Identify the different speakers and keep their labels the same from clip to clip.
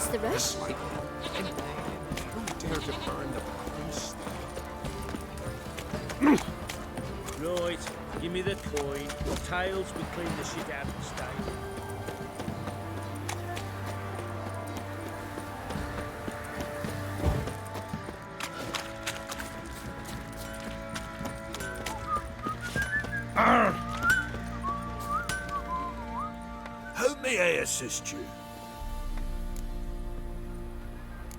Speaker 1: What's the rush?
Speaker 2: Don't dare to burn the place.
Speaker 3: Right, give me the coin. Tails will clean the shit out of the stable.
Speaker 4: How may I assist you?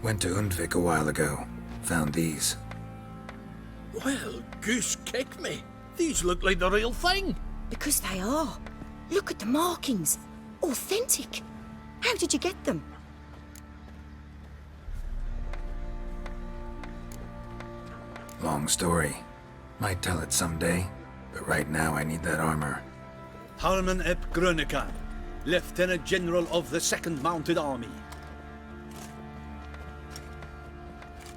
Speaker 5: Went to Undvik a while ago. Found these.
Speaker 4: Well, goose kick me. These look like the real thing.
Speaker 1: Because they are. Look at the markings. Authentic. How did you get them?
Speaker 5: Long story. Might tell it someday, but right now I need that armor.
Speaker 6: Harman ep Grönekan, Lieutenant General of the 2nd Mounted Army.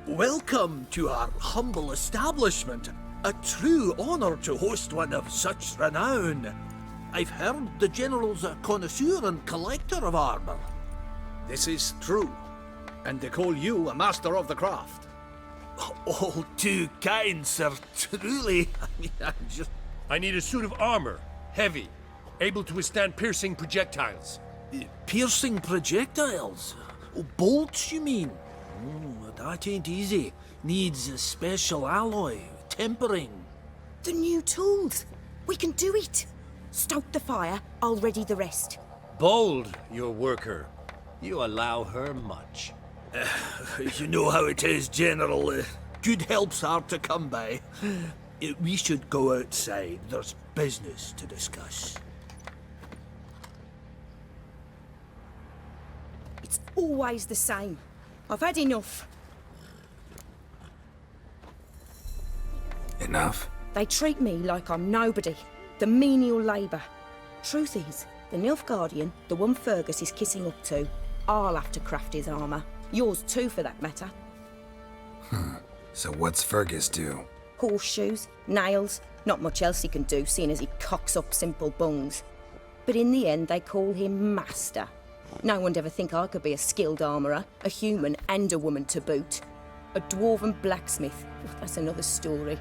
Speaker 4: Welcome to our humble establishment. A true honor to host one of such renown. I've heard the General's a connoisseur and collector of armor.
Speaker 6: This is true, and they call you a master of the craft.
Speaker 4: All too kind, sir. Truly.
Speaker 2: I need a suit of armor. Heavy. Able to withstand piercing projectiles.
Speaker 4: Piercing projectiles? Oh, bolts, you mean? Oh, that ain't easy. Needs a special alloy, tempering.
Speaker 1: The new tools. We can do it. Stoke the fire, I'll ready the rest.
Speaker 2: Bold, your worker. You allow her much.
Speaker 4: You know how it is, General. Good help's hard to come by. We should go outside. There's business to discuss.
Speaker 1: It's always the same. I've had enough.
Speaker 5: Enough?
Speaker 1: They treat me like I'm nobody. The menial labour. Truth is, the Nilfgaardian, the one Fergus is kissing up to, I'll have to craft his armour. Yours too, for that matter.
Speaker 5: So what's Fergus do?
Speaker 1: Horseshoes, nails, not much else he can do, seeing as he cocks up simple bungs. But in the end, they call him Master. No one'd ever think I could be a skilled armourer, a human and a woman to boot. A dwarven blacksmith, that's another story.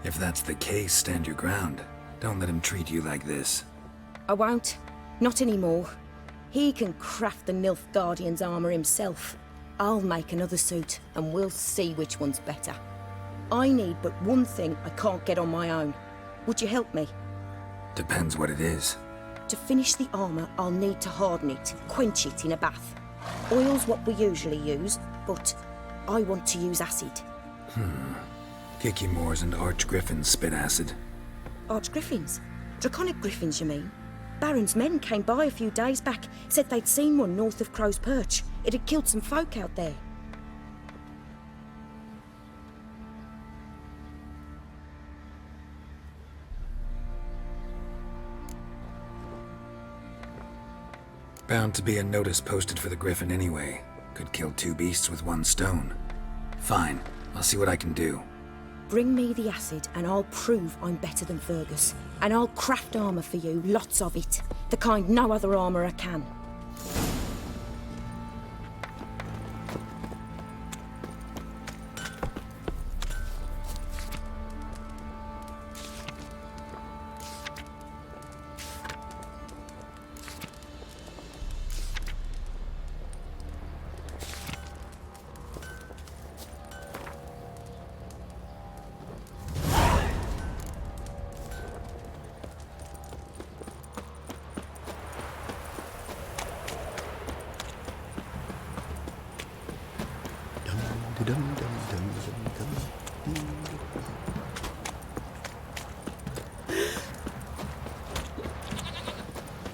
Speaker 5: If that's the case, stand your ground. Don't let him treat you like this.
Speaker 1: I won't. Not anymore. He can craft the Nilfgaardian's armour himself. I'll make another suit, and we'll see which one's better. I need but one thing I can't get on my own. Would you help me?
Speaker 5: Depends what it is.
Speaker 1: To finish the armour, I'll need to harden it, quench it in a bath. Oil's what we usually use, but I want to use acid.
Speaker 5: Kikimoors and archgriffins spit acid.
Speaker 1: Archgriffins? Draconic griffins, you mean? Baron's men came by a few days back, said they'd seen one north of Crow's Perch. It had killed some folk out there.
Speaker 5: Bound to be a notice posted for the griffin anyway. Could kill two beasts with one stone. Fine, I'll see what I can do.
Speaker 1: Bring me the acid and I'll prove I'm better than Fergus. And I'll craft armour for you, lots of it. The kind no other armourer can.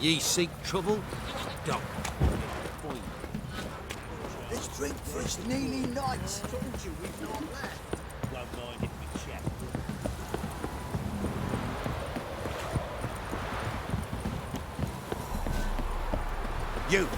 Speaker 4: Ye seek trouble? Don't.
Speaker 7: Let's drink for his nearly nights.
Speaker 3: Told you we've not left. Won't mind if we chat.
Speaker 6: You!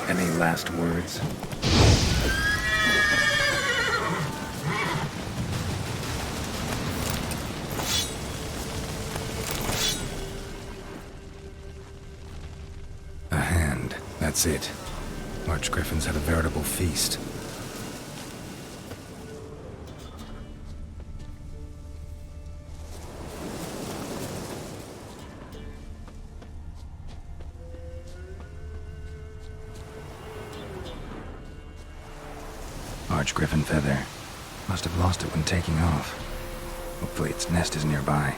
Speaker 5: Any last words? A hand. That's it. Archgriffins had a veritable feast. Archgriffin feather. Must have lost it when taking off. Hopefully its nest is nearby.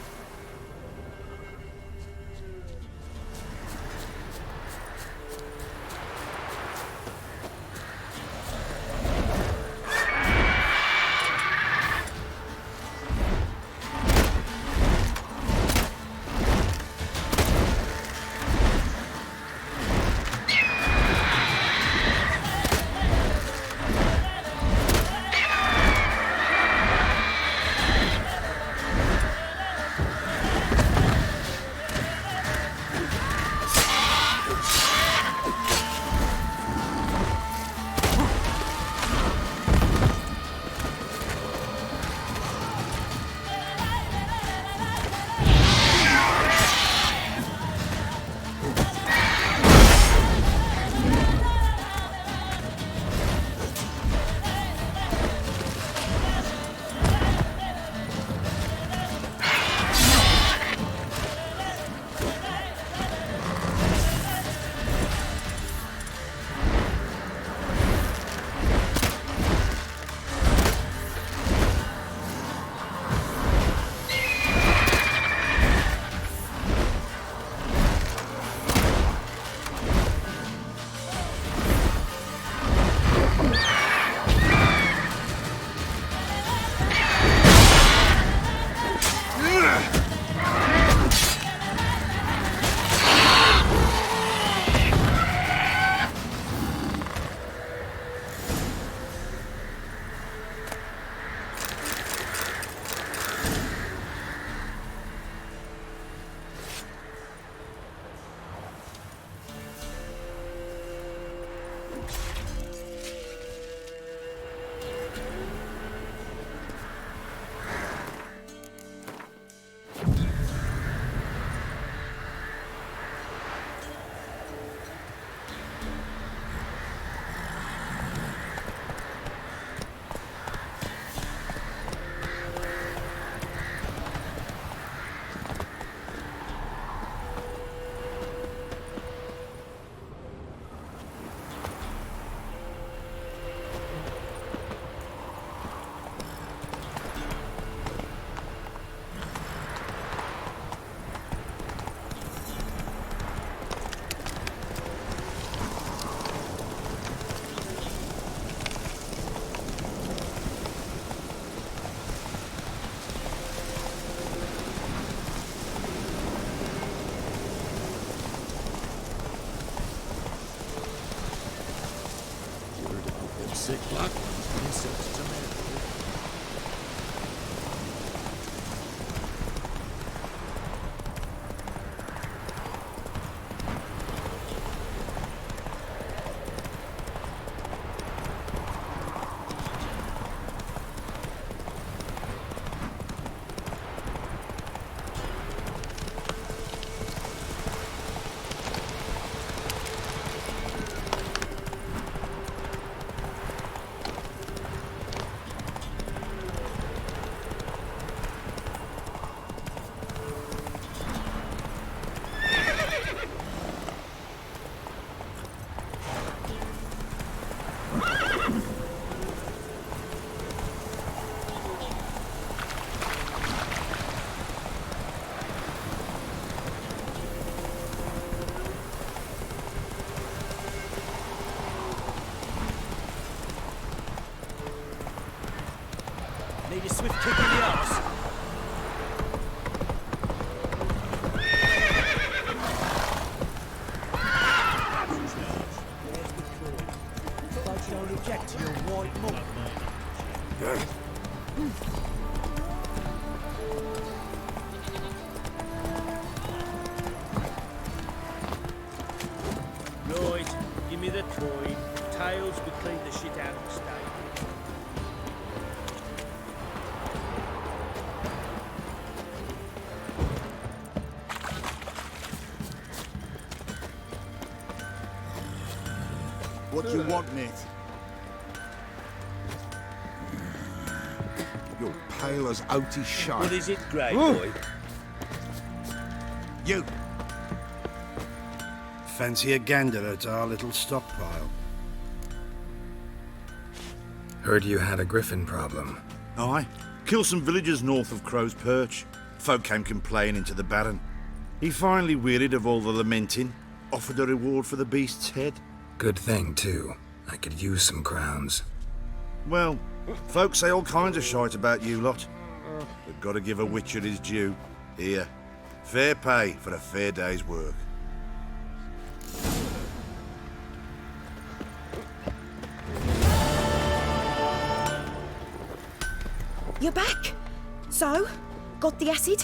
Speaker 3: Sick black ones and insects to man. Need a swift kick in the arse. Folks don't object to your white mug. Right, give me the coin. Tiles will clean the shit out of the stable.
Speaker 7: What do you want, mate? You're pale as outy shite.
Speaker 3: What is it, Grey Boy?
Speaker 7: You!
Speaker 8: Fancy a gander at our little stockpile?
Speaker 5: Heard you had a griffin problem.
Speaker 8: Aye. Killed some villagers north of Crow's Perch. Folk came complaining to the Baron. He finally wearied of all the lamenting, offered a reward for the beast's head.
Speaker 5: Good thing, too. I could use some crowns.
Speaker 8: Well, folk say all kinds of shite about you lot. But gotta give a witcher his due. Here, fair pay for a fair day's work.
Speaker 1: You're back? So? Got the acid?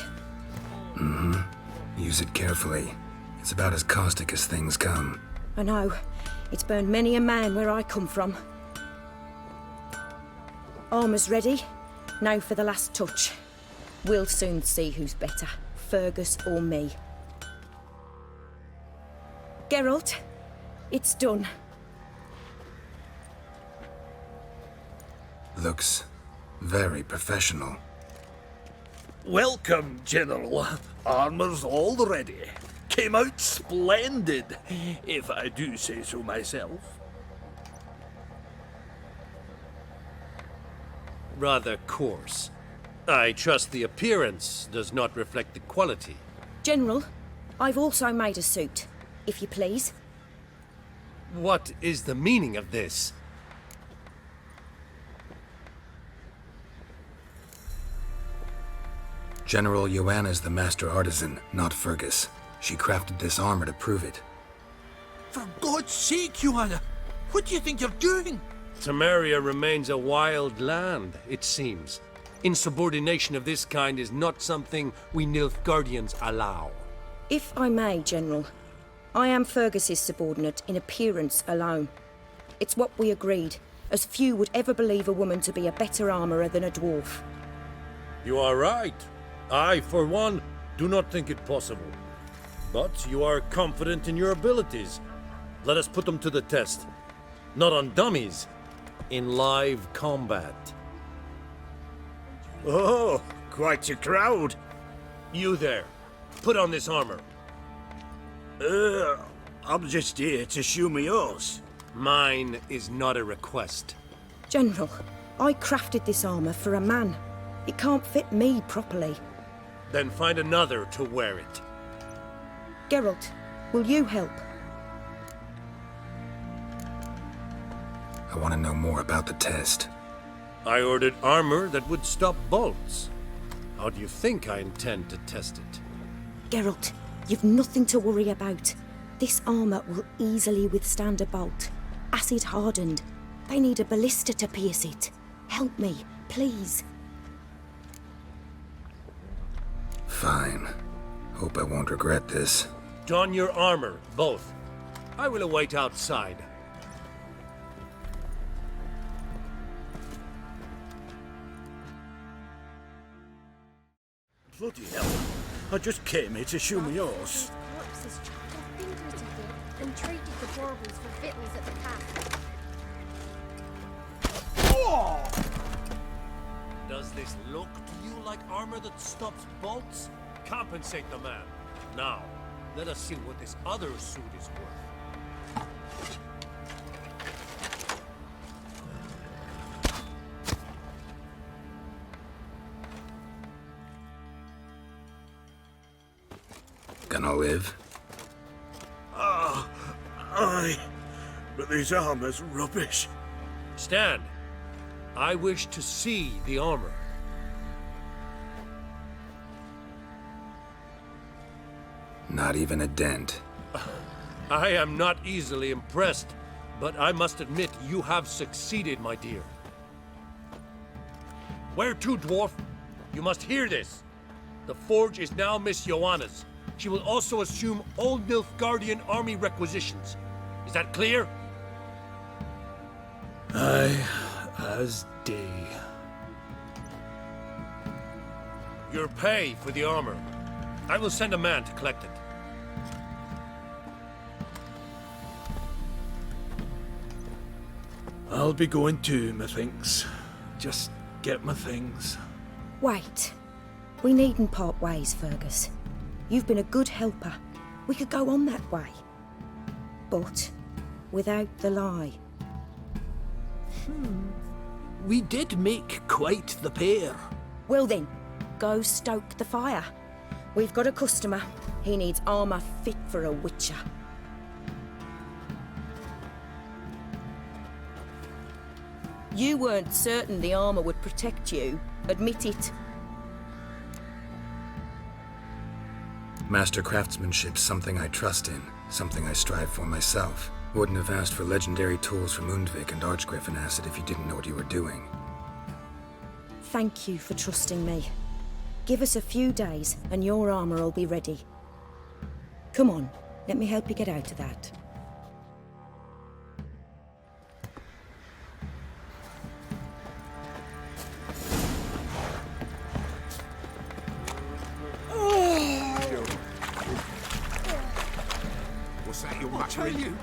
Speaker 5: Use it carefully. It's about as caustic as things come.
Speaker 1: I know. It's burned many a man where I come from. Armour's ready. Now for the last touch. We'll soon see who's better, Fergus or me. Geralt, it's done.
Speaker 5: Looks very professional.
Speaker 4: Welcome, General. Armour's all ready. Came out splendid, if I do say so myself.
Speaker 2: Rather coarse. I trust the appearance does not reflect the quality.
Speaker 1: General, I've also made a suit, if you please.
Speaker 2: What is the meaning of this?
Speaker 5: General Joanna's the master artisan, not Fergus. She crafted this armor to prove it.
Speaker 4: For God's sake, Joanna, what do you think you're doing?
Speaker 2: Temeria remains a wild land, it seems. Insubordination of this kind is not something we Nilfgaardians allow.
Speaker 1: If I may, General, I am Fergus's subordinate in appearance alone. It's what we agreed, as few would ever believe a woman to be a better armourer than a dwarf.
Speaker 2: You are right. I, for one, do not think it possible. But you are confident in your abilities. Let us put them to the test. Not on dummies, in live combat.
Speaker 3: Oh, quite a crowd.
Speaker 2: You there, put on this armor.
Speaker 3: I'm just here to show me yours.
Speaker 2: Mine is not a request.
Speaker 1: General, I crafted this armour for a man. It can't fit me properly.
Speaker 2: Then find another to wear it.
Speaker 1: Geralt, will you help?
Speaker 5: I want to know more about the test.
Speaker 2: I ordered armor that would stop bolts. How do you think I intend to test it?
Speaker 1: Geralt, you've nothing to worry about. This armour will easily withstand a bolt. Acid hardened. They need a ballista to pierce it. Help me, please.
Speaker 5: Fine. Hope I won't regret this.
Speaker 2: Don your armor, both. I will await outside.
Speaker 3: Bloody hell. I just came here to show me yours.
Speaker 9: Corpses chopped their fingers, he did, and traded the baubles for victuals at the castle.
Speaker 2: Does this look to you like armor that stops bolts? Compensate the man. Now, let us see what this other suit is worth.
Speaker 5: Gonna live?
Speaker 3: Aye, but this armor's rubbish.
Speaker 2: Stand. I wish to see the armor.
Speaker 5: Not even a dent.
Speaker 2: I am not easily impressed, but I must admit you have succeeded, my dear. Where to, dwarf? You must hear this. The forge is now Miss Joanna's. She will also assume all Nilfgaardian army requisitions. Is that clear?
Speaker 3: Aye, as day.
Speaker 2: Your pay for the armor. I will send a man to collect it.
Speaker 3: I'll be going too, methinks. Just get my things.
Speaker 1: Wait. We needn't part ways, Fergus. You've been a good helper. We could go on that way. But without the lie.
Speaker 4: We did make quite the pair.
Speaker 1: Well then, go stoke the fire. We've got a customer. He needs armour fit for a witcher. You weren't certain the armour would protect you. Admit it.
Speaker 5: Master craftsmanship's something I trust in, something I strive for myself. Wouldn't have asked for legendary tools from Undvik and Archgriffin Acid if you didn't know what you were doing.
Speaker 1: Thank you for trusting me. Give us a few days and your armour will be ready. Come on, let me help you get out of that.
Speaker 7: What's that you're muttering?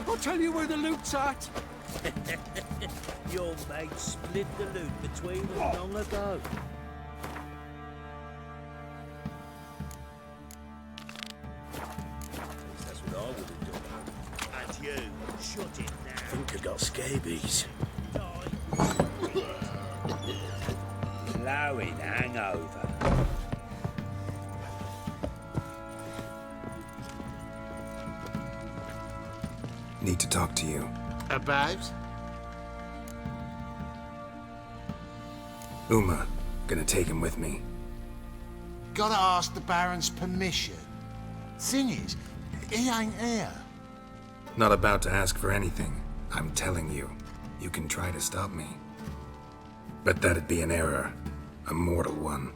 Speaker 6: I'll tell you where the loot's at.
Speaker 3: Your mate split the loot between us long ago. That's what I would have done. And you, shut it now. I think I got scabies. Blowing hangover.
Speaker 5: Need to talk to you.
Speaker 7: About?
Speaker 5: Uma, gonna take him with me.
Speaker 7: Gotta ask the Baron's permission. Thing is, he ain't here.
Speaker 5: Not about to ask for anything. I'm telling you. You can try to stop me. But that'd be an error. A mortal one.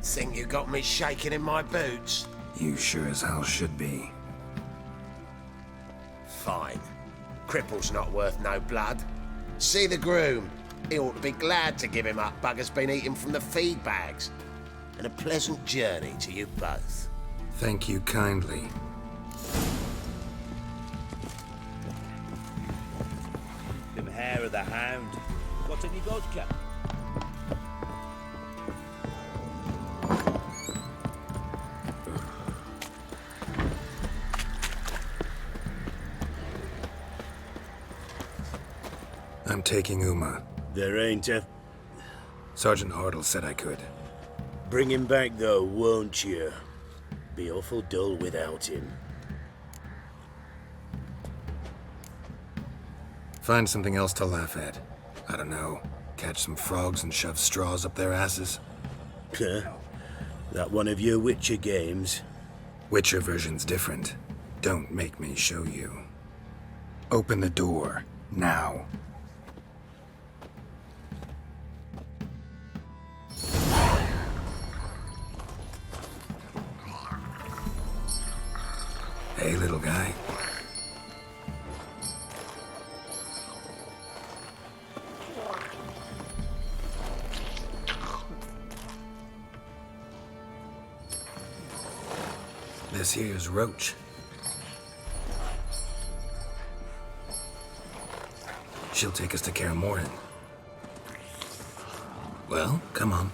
Speaker 10: Think you got me shaking in my boots?
Speaker 5: You sure as hell should be.
Speaker 10: Fine. Cripple's not worth no blood. See the groom. He ought to be glad to give him up. Bugger's been eating from the feed bags. And a pleasant journey to you both.
Speaker 5: Thank you kindly.
Speaker 3: Them hair of the hound. Got any vodka?
Speaker 5: I'm taking Uma.
Speaker 3: There ain't a...
Speaker 5: Sergeant Hartle said I could.
Speaker 3: Bring him back though, won't you? Be awful dull without him.
Speaker 5: Find something else to laugh at. I don't know. Catch some frogs and shove straws up their asses.
Speaker 3: Huh? That one of your Witcher games?
Speaker 5: Witcher version's different. Don't make me show you. Open the door. Now. Hey, little guy. This here's Roach. She'll take us to Kaer Morhen. Well, come on.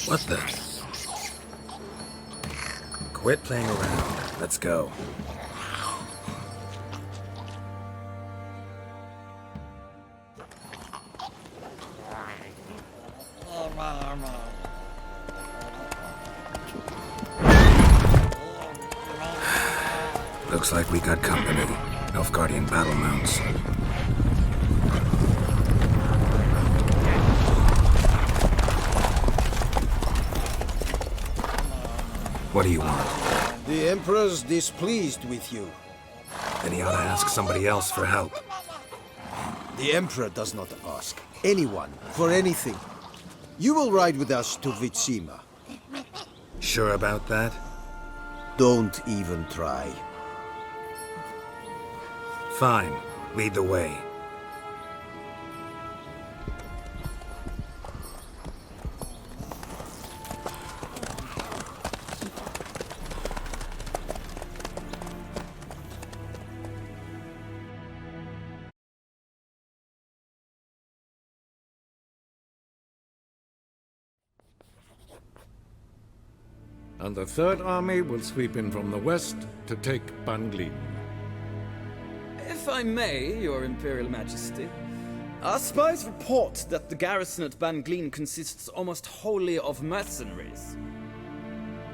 Speaker 5: What the? Quit playing around. Let's go. Looks like we got company. Nilfgaardian battle mounts. What do you want?
Speaker 11: The Emperor's displeased with you.
Speaker 5: Then he ought to ask somebody else for help.
Speaker 11: The Emperor does not ask anyone for anything. You will ride with us to Vitsima.
Speaker 5: Sure about that?
Speaker 11: Don't even try.
Speaker 5: Fine. Lead the way.
Speaker 12: And the Third Army will sweep in from the west to take Banglin.
Speaker 13: If I may, Your Imperial Majesty, our spies report that the garrison at Banglin consists almost wholly of mercenaries.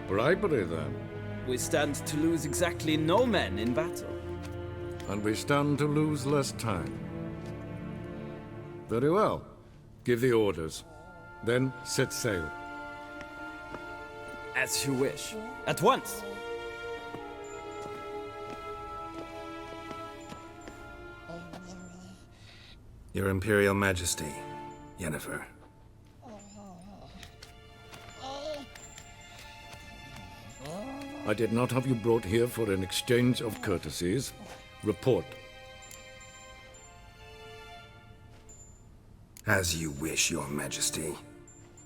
Speaker 12: Bribery, then.
Speaker 13: We stand to lose exactly no men in battle.
Speaker 12: And we stand to lose less time. Very well. Give the orders. Then set sail.
Speaker 13: As you wish. At once!
Speaker 5: Your Imperial Majesty, Yennefer.
Speaker 12: I did not have you brought here for an exchange of courtesies. Report.
Speaker 5: As you wish, Your Majesty.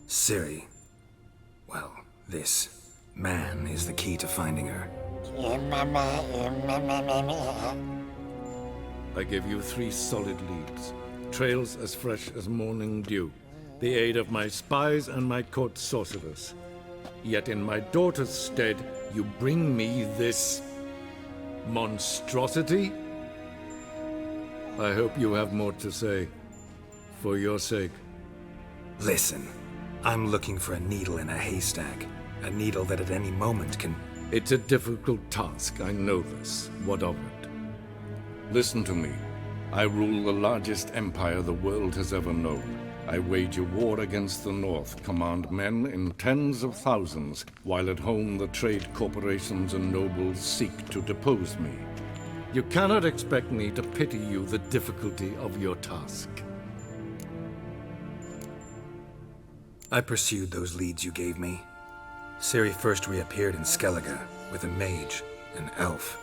Speaker 5: Ciri. Well, this man is the key to finding her.
Speaker 12: I give you 3 solid leads. Trails as fresh as morning dew. The aid of my spies and my court sorcerers. Yet in my daughter's stead, you bring me this monstrosity? I hope you have more to say. For your sake.
Speaker 5: Listen, I'm looking for a needle in a haystack. A needle that at any moment can...
Speaker 12: It's a difficult task, I know this. What of it? Listen to me. I rule the largest empire the world has ever known. I wage a war against the North, command men in tens of thousands, while at home the trade corporations and nobles seek to depose me. You cannot expect me to pity you the difficulty of your task.
Speaker 5: I pursued those leads you gave me. Ciri first reappeared in Skellige with a mage, an elf.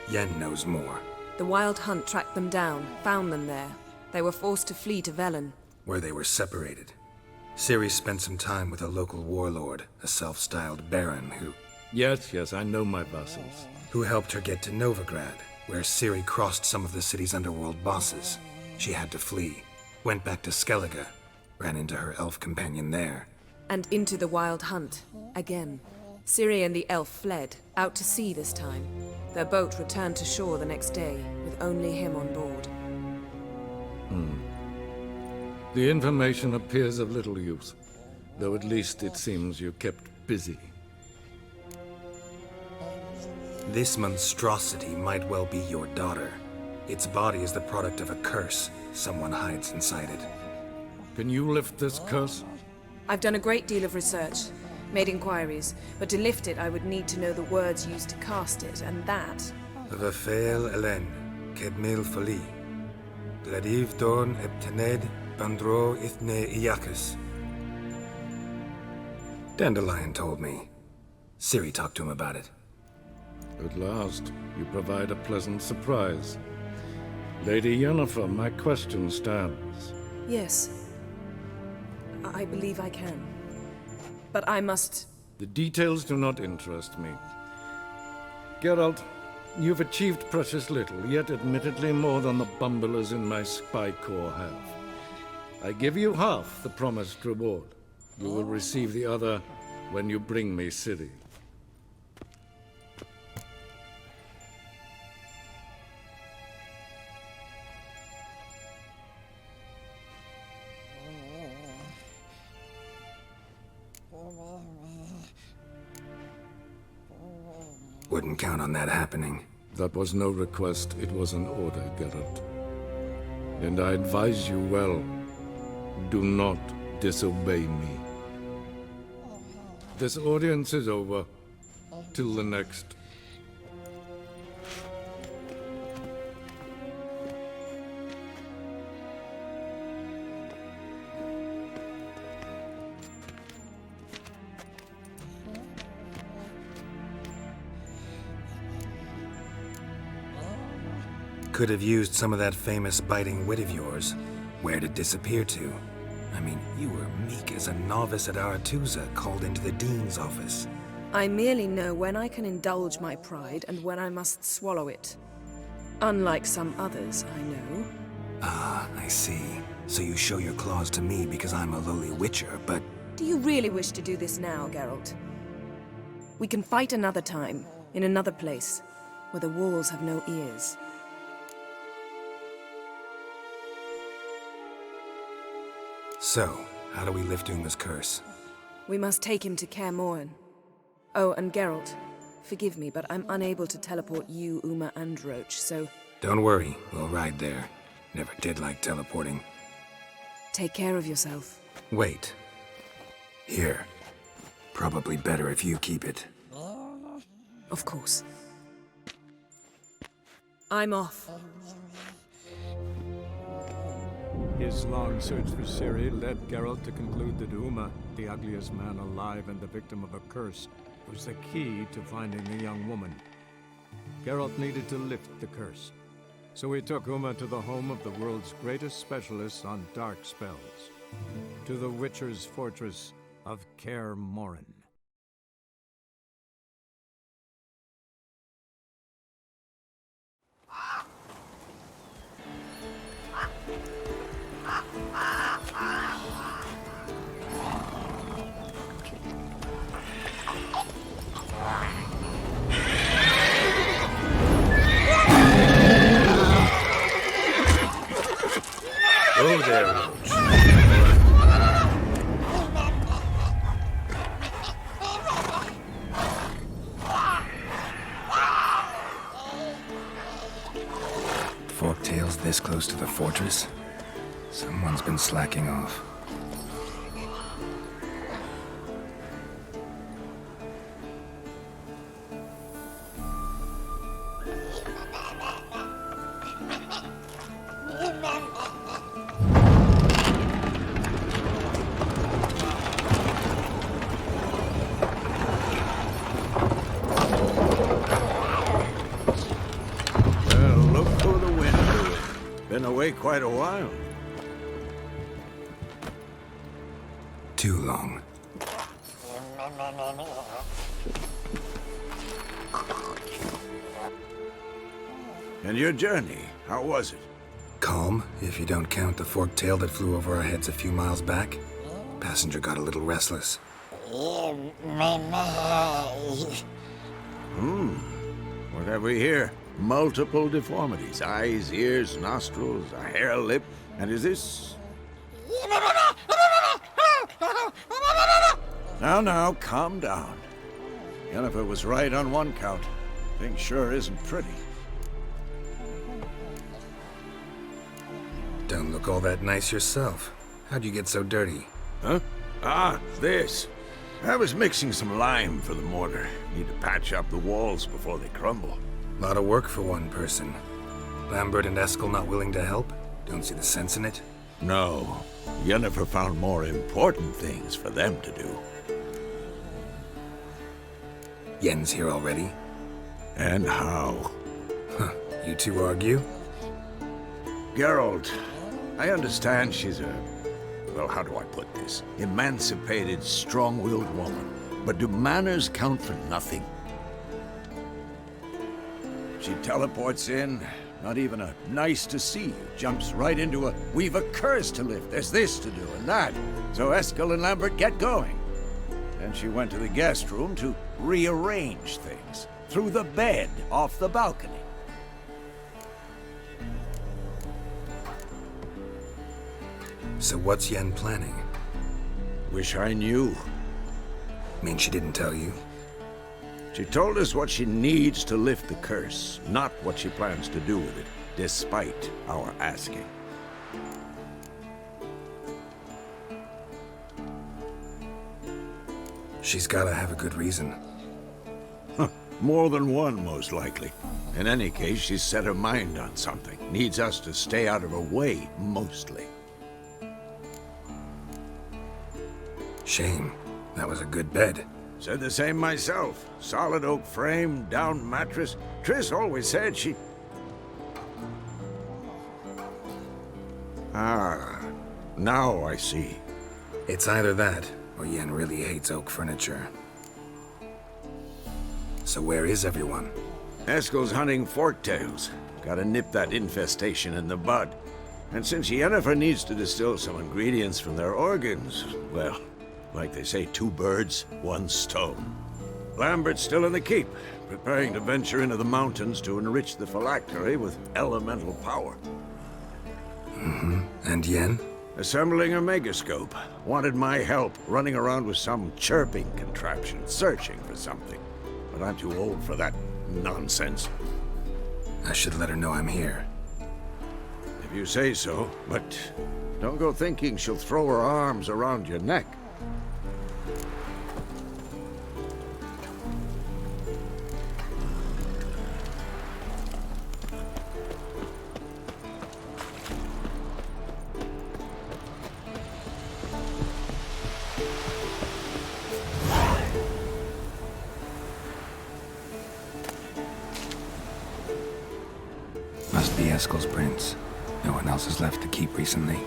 Speaker 5: Yen knows more.
Speaker 14: The Wild Hunt tracked them down, found them there. They were forced to flee to Velen.
Speaker 5: Where they were separated. Ciri spent some time with a local warlord, a self-styled baron who...
Speaker 12: Yes, I know my vassals.
Speaker 5: Who helped her get to Novigrad, where Ciri crossed some of the city's underworld bosses. She had to flee. Went back to Skellige. Ran into her elf companion there.
Speaker 14: And into the Wild Hunt, again. Ciri and the elf fled, out to sea this time. Their boat returned to shore the next day, with only him on board.
Speaker 12: The information appears of little use, though at least it seems you kept busy.
Speaker 5: This monstrosity might well be your daughter. Its body is the product of a curse someone hides inside it.
Speaker 12: Can you lift this curse?
Speaker 14: I've done a great deal of research, made inquiries, but to lift it I would need to know the words used to cast it, and that...
Speaker 5: Vafeil Elen, Kedmil Fali, Gladiv Dorn Eptened, Bandro Ithne Iacus. Dandelion told me. Ciri talked to him about it.
Speaker 12: At last, you provide a pleasant surprise. Lady Yennefer, my question stands.
Speaker 14: Yes. I believe I can. But I must...
Speaker 12: The details do not interest me. Geralt, you've achieved precious little, yet admittedly more than the bumblers in my spy corps have. I give you half the promised reward. You will receive the other when you bring me Ciri.
Speaker 5: Wouldn't count on that happening.
Speaker 12: That was no request, it was an order, Geralt. And I advise you well. Do not disobey me. This audience is over. Till the next.
Speaker 5: Could have used some of that famous biting wit of yours. Where'd it disappear to? I mean, you were meek as a novice at Aretusa called into the Dean's office.
Speaker 14: I merely know when I can indulge my pride and when I must swallow it. Unlike some others, I know.
Speaker 5: Ah, I see. So you show your claws to me because I'm a lowly witcher, but...
Speaker 14: Do you really wish to do this now, Geralt? We can fight another time, in another place, where the walls have no ears.
Speaker 5: So, how do we lift Uma's curse?
Speaker 14: We must take him to Kaer Morhen. Oh, and Geralt, forgive me, but I'm unable to teleport you, Uma, and Roach, so...
Speaker 5: Don't worry, we'll ride there. Never did like teleporting.
Speaker 14: Take care of yourself.
Speaker 5: Wait. Here. Probably better if you keep it.
Speaker 14: Of course. I'm off.
Speaker 15: His long search for Ciri led Geralt to conclude that Uma, the ugliest man alive and the victim of a curse, was the key to finding the young woman. Geralt needed to lift the curse, so he took Uma to the home of the world's greatest specialist on dark spells, to the Witcher's fortress of Kaer Morhen.
Speaker 2: Oh there, Roach.
Speaker 5: Forktail's this close to the fortress? Someone's been slacking off.
Speaker 8: Been away quite a while.
Speaker 5: Too long.
Speaker 8: And your journey, how was it?
Speaker 5: Calm, if you don't count the forktail that flew over our heads a few miles back. Passenger got a little restless.
Speaker 8: What have we here? Multiple deformities. Eyes, ears, nostrils, a hair lip. And is this... Now, calm down. Yennefer was right on one count. Thing sure isn't pretty.
Speaker 5: Don't look all that nice yourself. How'd you get so dirty?
Speaker 8: Huh? Ah, this. I was mixing some lime for the mortar. Need to patch up the walls before they crumble.
Speaker 5: Lot of work for one person. Lambert and Eskel not willing to help? Don't see the sense in it?
Speaker 8: No. Yennefer found more important things for them to do.
Speaker 5: Yen's here already?
Speaker 8: And how?
Speaker 5: Huh. You two argue?
Speaker 8: Geralt, I understand she's a... well, how do I put this? Emancipated, strong-willed woman. But do manners count for nothing? She teleports in, not even a nice to see you, jumps right into a we've a curse to lift, there's this to do and that. So Eskel and Lambert get going. Then she went to the guest room to rearrange things. Through the bed, off the balcony.
Speaker 5: So what's Yen planning?
Speaker 8: Wish I knew.
Speaker 5: Mean she didn't tell you?
Speaker 8: She told us what she needs to lift the curse, not what she plans to do with it, despite our asking.
Speaker 5: She's gotta have a good reason.
Speaker 8: Huh. More than one, most likely. In any case, she's set her mind on something. Needs us to stay out of her way, mostly.
Speaker 5: Shame. That was a good bed.
Speaker 8: Said the same myself. Solid oak frame, down mattress. Triss always said she... Ah, now I see.
Speaker 5: It's either that, or Yen really hates oak furniture. So where is everyone?
Speaker 8: Eskel's hunting forktails. Gotta nip that infestation in the bud. And since Yennefer needs to distill some ingredients from their organs, well, like they say, 2 birds, 1 stone. Lambert's still in the keep, preparing to venture into the mountains to enrich the phylactery with elemental power.
Speaker 5: And Yen?
Speaker 8: Assembling a megascope. Wanted my help running around with some chirping contraption, searching for something. But I'm too old for that nonsense.
Speaker 5: I should let her know I'm here.
Speaker 8: If you say so, but don't go thinking she'll throw her arms around your neck.
Speaker 5: Must be Eskel's prints. No one else has left the keep recently.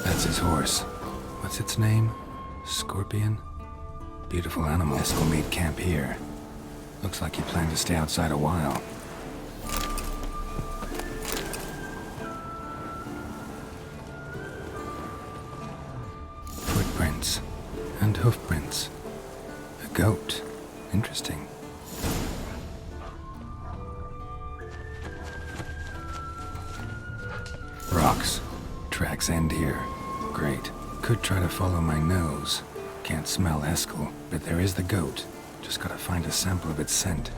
Speaker 5: That's his horse. What's its name? Scorpion? Beautiful animal. Eskel made camp here. Looks like he planned to stay outside a while. Footprints. And hoofprints. A goat. Interesting. Rocks. Tracks end here. Great. Could try to follow my nose. Can't smell Eskel, but there is the goat. Just gotta find a sample of its scent.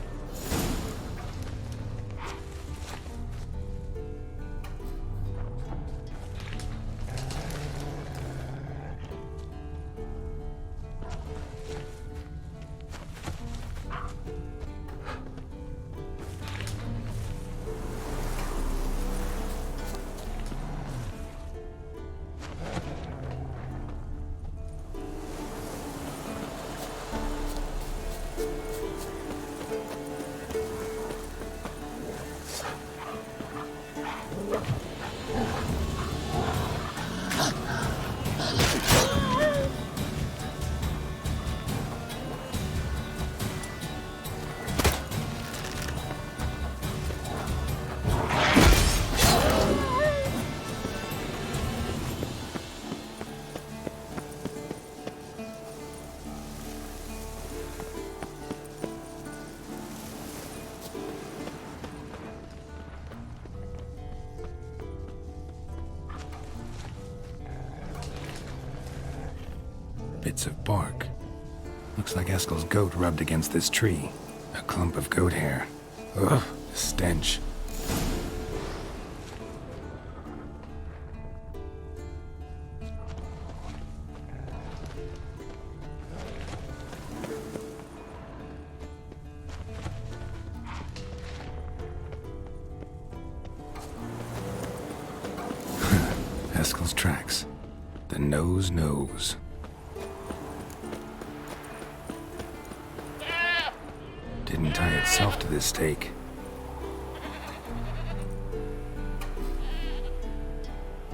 Speaker 5: Bits of bark. Looks like Eskel's goat rubbed against this tree. A clump of goat hair. Ugh, the stench. tracks. The nose knows. Didn't tie itself to this stake.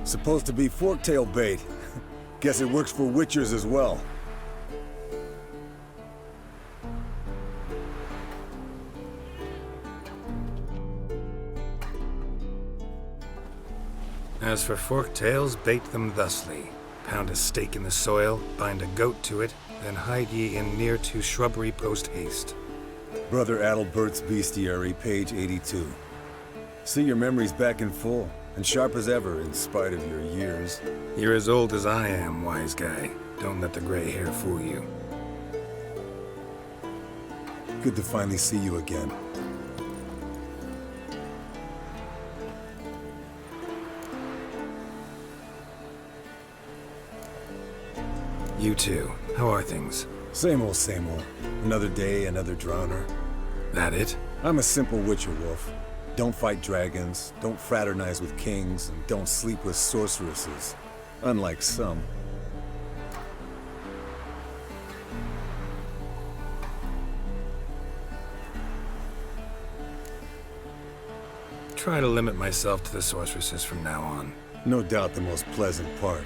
Speaker 16: Supposed to be forktail bait. Guess it works for witchers as well.
Speaker 5: As for forktails, bait them thusly. Pound a stake in the soil, bind a goat to it, then hide ye in near to shrubbery post haste.
Speaker 16: Brother Adalbert's Bestiary, page 82. See your memories back in full, and sharp as ever in spite of your years.
Speaker 5: You're as old as I am, wise guy. Don't let the gray hair fool you.
Speaker 16: Good to finally see you again.
Speaker 5: You too. How are things?
Speaker 16: Same old, same old. Another day, another drowner.
Speaker 5: That it?
Speaker 16: I'm a simple witcher wolf. Don't fight dragons, don't fraternize with kings, and don't sleep with sorceresses. Unlike some.
Speaker 5: Try to limit myself to the sorceresses from now on.
Speaker 16: No doubt the most pleasant part.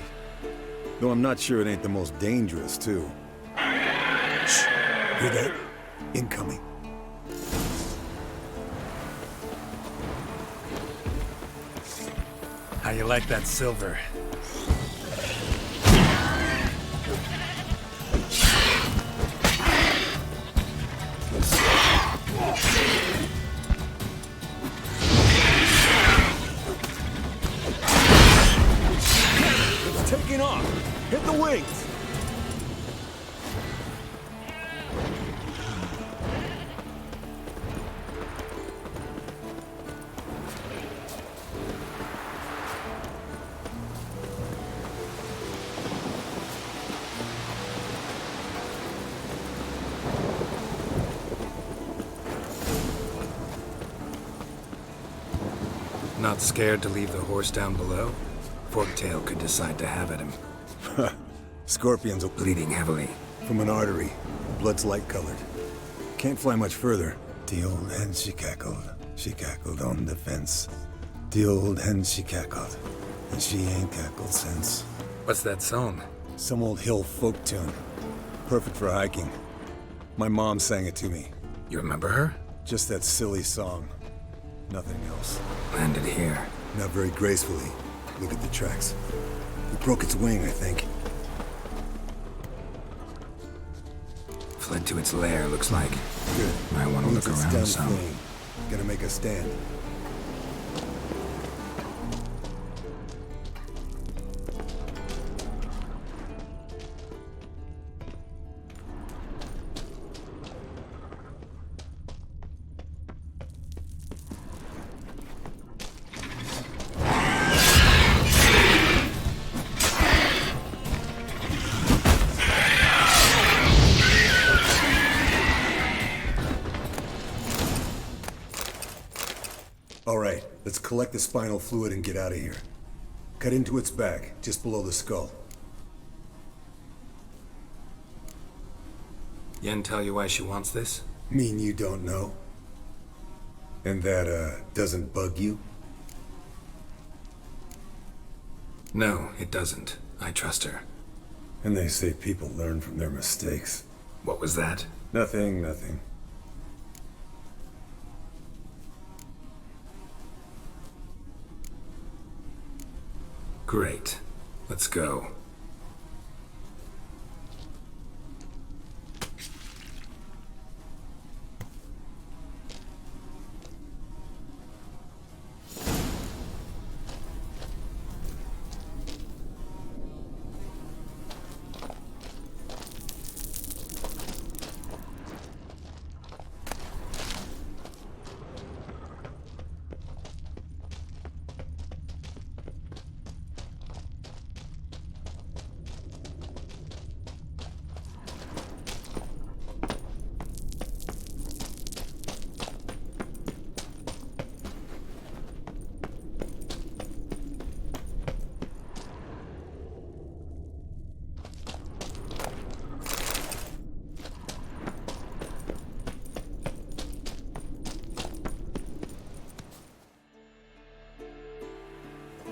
Speaker 16: Though I'm not sure it ain't the most dangerous, too. Shh! Hear that? Incoming.
Speaker 5: How you like that silver?
Speaker 16: It's taking off! Hit the wings!
Speaker 5: Not scared to leave the horse down below? Forktail could decide to have at him.
Speaker 16: Scorpions are
Speaker 5: bleeding heavily.
Speaker 16: From an artery. Blood's light-colored. Can't fly much further. The old hen she cackled on the fence. The old hen she cackled, and she ain't cackled since.
Speaker 5: What's that song?
Speaker 16: Some old hill folk tune. Perfect for hiking. My mom sang it to me.
Speaker 5: You remember her?
Speaker 16: Just that silly song. Nothing else.
Speaker 5: Landed here.
Speaker 16: Not very gracefully. Look at the tracks. It broke its wing, I think.
Speaker 5: Fled to its lair, looks like.
Speaker 16: Good.
Speaker 5: Might want to look
Speaker 16: Means it's
Speaker 5: around
Speaker 16: done
Speaker 5: some.
Speaker 16: fleeing. Gonna make a stand. All right, let's collect the spinal fluid and get out of here. Cut into its back, just below the skull.
Speaker 5: Yen tell you why she wants this?
Speaker 16: Mean you don't know? And that, doesn't bug you?
Speaker 5: No, it doesn't. I trust her.
Speaker 16: And they say people learn from their mistakes.
Speaker 5: What was that?
Speaker 16: Nothing, nothing.
Speaker 5: Great. Let's go.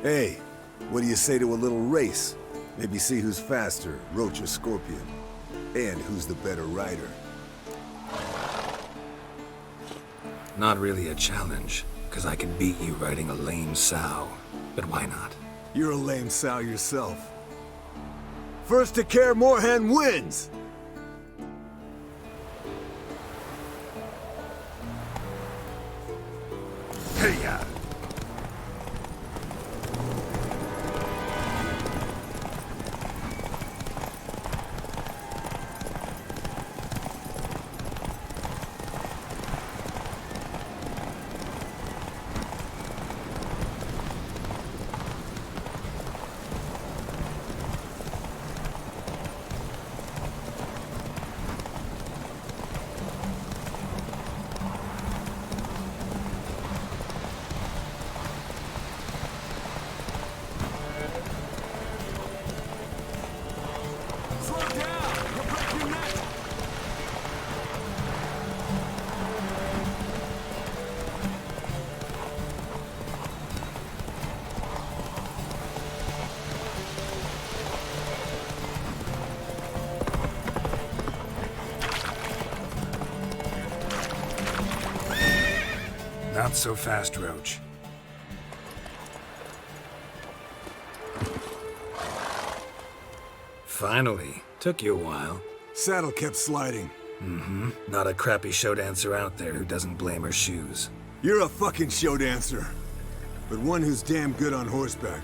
Speaker 16: Hey, what do you say to a little race? Maybe see who's faster, Roach or Scorpion. And who's the better rider.
Speaker 5: Not really a challenge, because I can beat you riding a lame sow. But why not?
Speaker 16: You're a lame sow yourself. First to Kaer Morhen wins! Hey-ya!
Speaker 5: Not so fast, Roach. Finally. Took you a while.
Speaker 16: Saddle kept sliding.
Speaker 5: Mm-hmm. Not a crappy show dancer out there who doesn't blame her shoes.
Speaker 16: You're a fucking show dancer. But one who's damn good on horseback.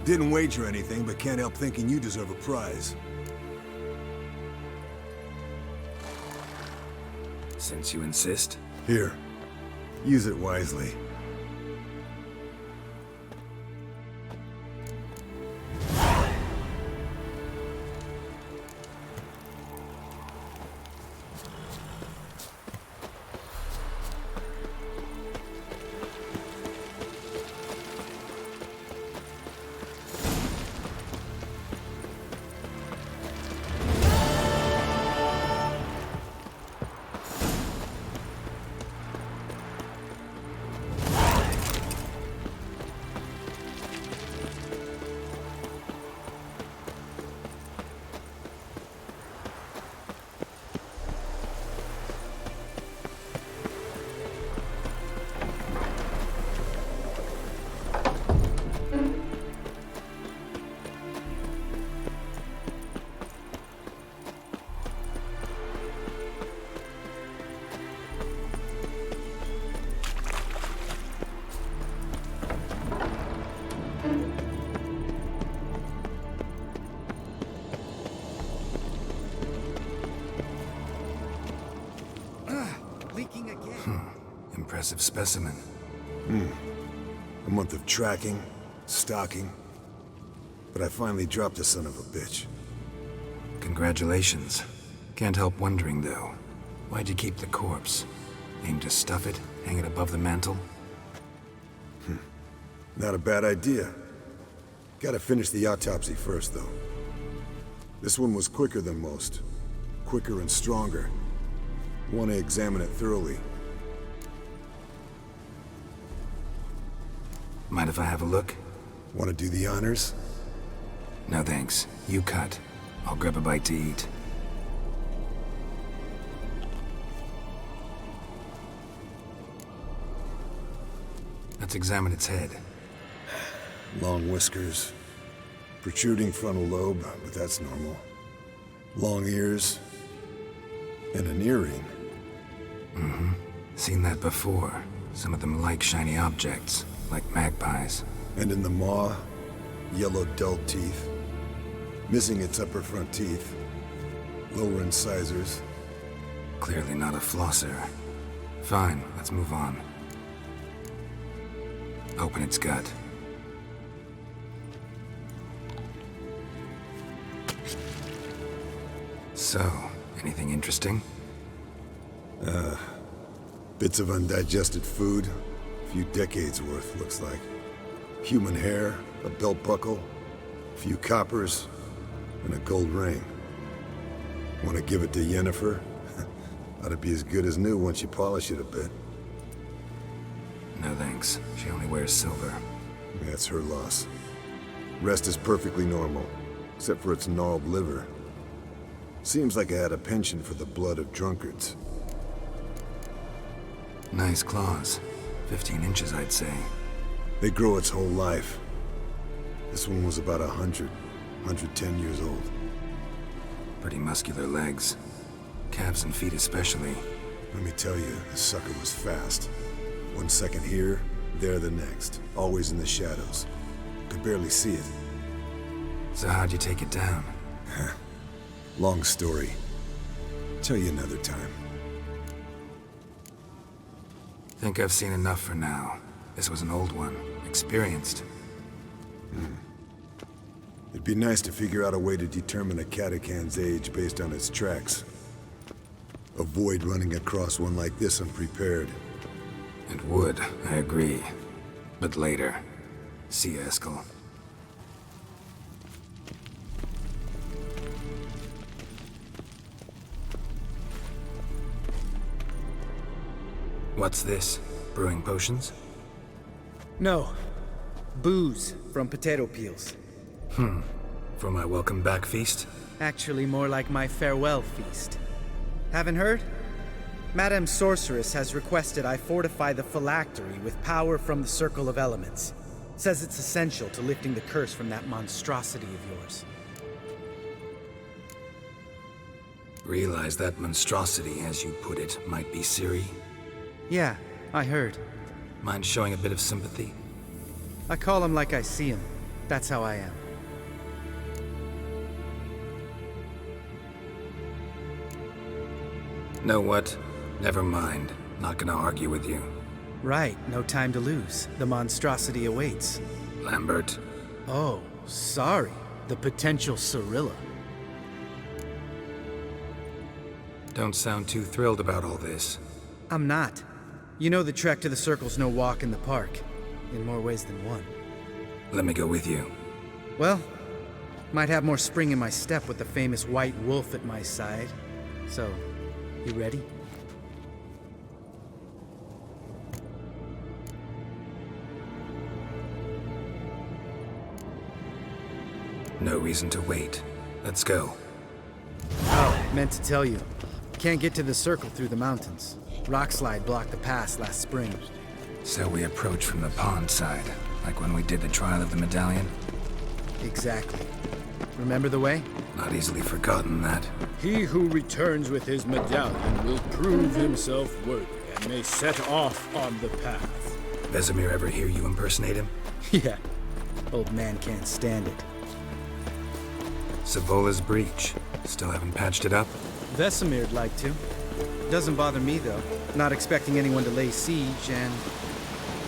Speaker 16: Didn't wager anything, but can't help thinking you deserve a prize.
Speaker 5: Since you insist.
Speaker 16: Here. Use it wisely.
Speaker 5: Impressive specimen.
Speaker 16: A month of tracking, stalking. But I finally dropped the son of a bitch.
Speaker 5: Congratulations. Can't help wondering, though. Why'd you keep the corpse? Aim to stuff it? Hang it above the mantle?
Speaker 16: Not a bad idea. Gotta finish the autopsy first, though. This one was quicker than most. Quicker and stronger. Want to examine it thoroughly.
Speaker 5: Mind if I have a look?
Speaker 16: Want to do the honors?
Speaker 5: No thanks. You cut. I'll grab a bite to eat. Let's examine its head.
Speaker 16: Long whiskers. Protruding frontal lobe, but that's normal. Long ears. And an earring.
Speaker 5: Mm-hmm. Seen that before. Some of them like shiny objects. Like magpies.
Speaker 16: And in the maw, yellow dull teeth. Missing its upper front teeth. Lower incisors.
Speaker 5: Clearly not a flosser. Fine, let's move on. Open its gut. So, anything interesting?
Speaker 16: Bits of undigested food. A few decades worth, looks like. Human hair, a belt buckle, a few coppers, and a gold ring. Want to give it to Yennefer? Ought to be as good as new once you polish it a bit.
Speaker 5: No thanks. She only wears silver.
Speaker 16: That's her loss. Rest is perfectly normal, except for its gnarled liver. Seems like I had a penchant for the blood of drunkards.
Speaker 5: Nice claws. 15 inches, I'd say.
Speaker 16: They grow its whole life. This one was about 110 years old.
Speaker 5: Pretty muscular legs. Calves and feet especially.
Speaker 16: Let me tell you, this sucker was fast. 1 second here, there the next. Always in the shadows. Could barely see it.
Speaker 5: So how'd you take it down?
Speaker 16: Long story. Tell you another time.
Speaker 5: Think I've seen enough for now. This was an old one. Experienced.
Speaker 16: It'd be nice to figure out a way to determine a catacan's age based on its tracks. Avoid running across one like this unprepared.
Speaker 5: It would, I agree. But later. See you, Eskel. What's this? Brewing potions?
Speaker 17: No. Booze from potato peels.
Speaker 5: For my welcome back feast?
Speaker 17: Actually, more like my farewell feast. Haven't heard? Madame Sorceress has requested I fortify the phylactery with power from the Circle of Elements. Says it's essential to lifting the curse from that monstrosity of yours.
Speaker 5: Realize that monstrosity, as you put it, might be Ciri?
Speaker 17: Yeah, I heard.
Speaker 5: Mind showing a bit of sympathy?
Speaker 17: I call him like I see him. That's how I am.
Speaker 5: Know what? Never mind. Not gonna argue with you.
Speaker 17: Right, no time to lose. The monstrosity awaits.
Speaker 5: Lambert.
Speaker 17: Oh, sorry. The potential Cirilla.
Speaker 5: Don't sound too thrilled about all this.
Speaker 17: I'm not. You know the trek to the Circle's no walk in the park. In more ways than one.
Speaker 5: Let me go with you.
Speaker 17: Well, might have more spring in my step with the famous White Wolf at my side. So, you ready?
Speaker 5: No reason to wait. Let's go.
Speaker 17: Oh, meant to tell you. Can't get to the Circle through the mountains. Rockslide blocked the pass last spring.
Speaker 5: So we approach from the pond side, like when we did the trial of the medallion?
Speaker 17: Exactly. Remember the way?
Speaker 5: Not easily forgotten, that.
Speaker 3: He who returns with his medallion will prove himself worthy and may set off on the path.
Speaker 5: Vesemir ever hear you impersonate him?
Speaker 17: Yeah. Old man can't stand it.
Speaker 5: Savola's breach. Still haven't patched it up?
Speaker 17: Vesemir'd like to. Doesn't bother me, though. Not expecting anyone to lay siege, and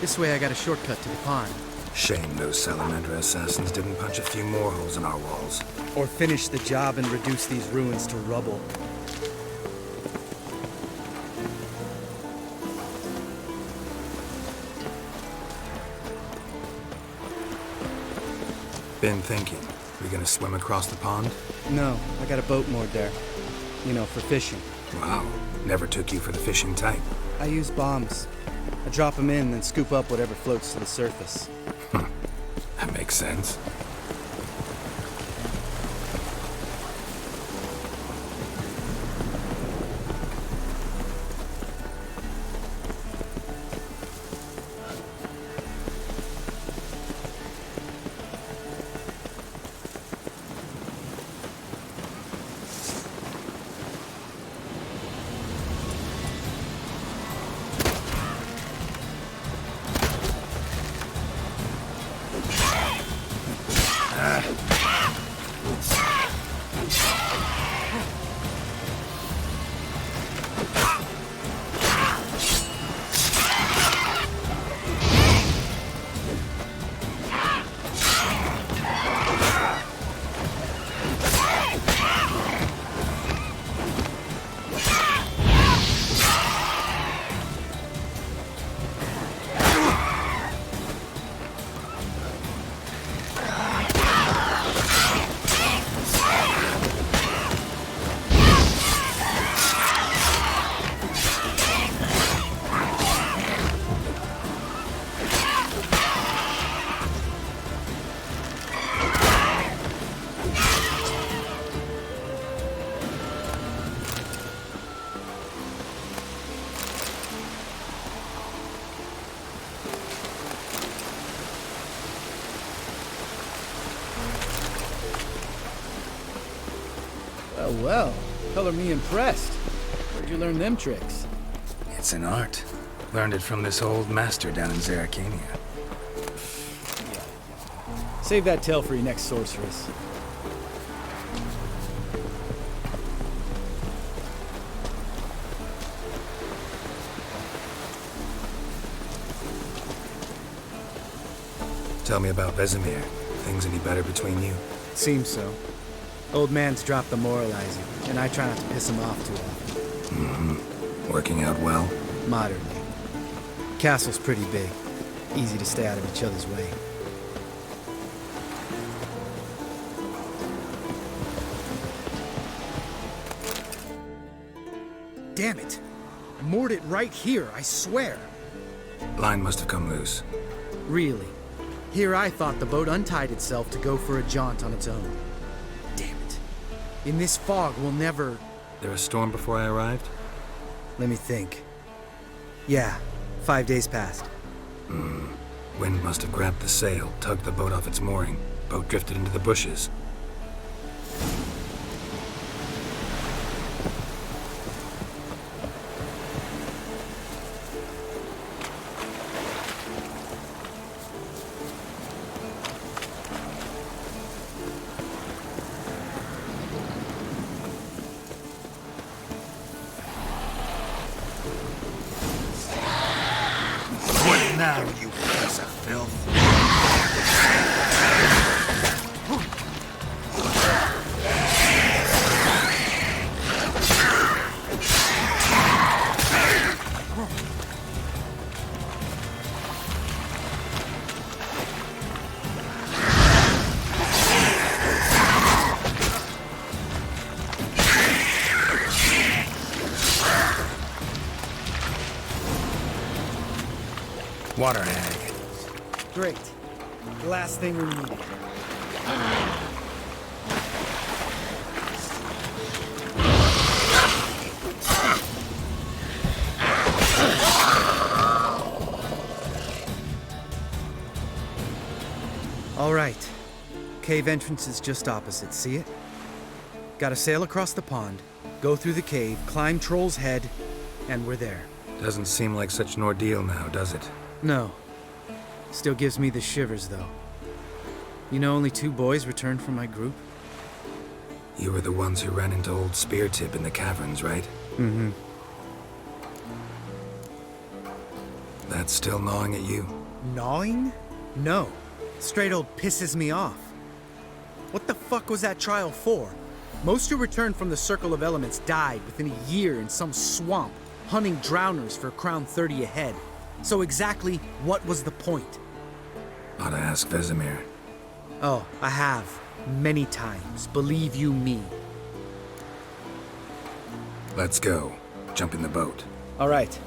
Speaker 17: this way I got a shortcut to the pond.
Speaker 5: Shame those Salamander assassins didn't punch a few more holes in our walls.
Speaker 17: Or finish the job and reduce these ruins to rubble.
Speaker 5: Been thinking. We gonna swim across the pond?
Speaker 17: No, I got a boat moored there. You know, for fishing.
Speaker 5: Wow. Never took you for the fishing type.
Speaker 17: I use bombs. I drop them in, then scoop up whatever floats to the surface.
Speaker 5: That makes sense.
Speaker 17: Well. Color me impressed. Where'd you learn them tricks?
Speaker 5: It's an art. Learned it from this old master down in Zeracania.
Speaker 17: Save that tale for your next sorceress.
Speaker 5: Tell me about Vesemir. Things any better between you?
Speaker 17: Seems so. Old man's dropped the moralizing, and I try not to piss him off too often.
Speaker 5: Mm-hmm. Working out well?
Speaker 17: Moderately. Castle's pretty big. Easy to stay out of each other's way. Damn it! I moored it right here, I swear!
Speaker 5: Line must have come loose.
Speaker 17: Really? Here I thought the boat untied itself to go for a jaunt on its own. Damn it. In this fog, we'll never...
Speaker 5: There a storm before I arrived?
Speaker 17: Let me think. Yeah, 5 days passed.
Speaker 5: Wind must have grabbed the sail, tugged the boat off its mooring. Boat drifted into the bushes.
Speaker 10: Now, you piece of filth.
Speaker 5: Water hag.
Speaker 17: Great. The last thing we needed. All right. Cave entrance is just opposite, see it? Gotta sail across the pond, go through the cave, climb Troll's Head, and we're there.
Speaker 5: Doesn't seem like such an ordeal now, does it?
Speaker 17: No. Still gives me the shivers, though. You know only 2 boys returned from my group?
Speaker 5: You were the ones who ran into old Speartip in the caverns, right?
Speaker 17: Mm-hmm.
Speaker 5: That's still gnawing at you?
Speaker 17: Gnawing? No. Straight old pisses me off. What the fuck was that trial for? Most who returned from the Circle of Elements died within a year in some swamp, hunting drowners for Crown 30 a head. So exactly what was the point?
Speaker 5: Ought to ask Vesemir.
Speaker 17: Oh, I have. Many times, believe you me.
Speaker 5: Let's go. Jump in the boat.
Speaker 17: All right.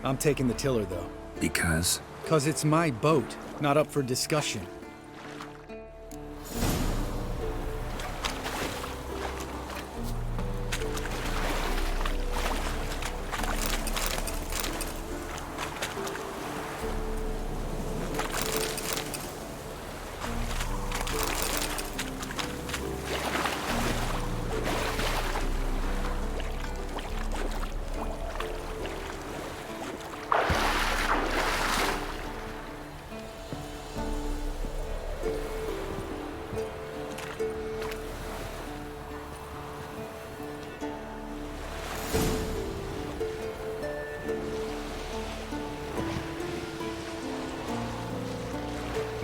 Speaker 17: I'm taking the tiller, though.
Speaker 5: Because?
Speaker 17: 'Cause it's my boat, not up for discussion.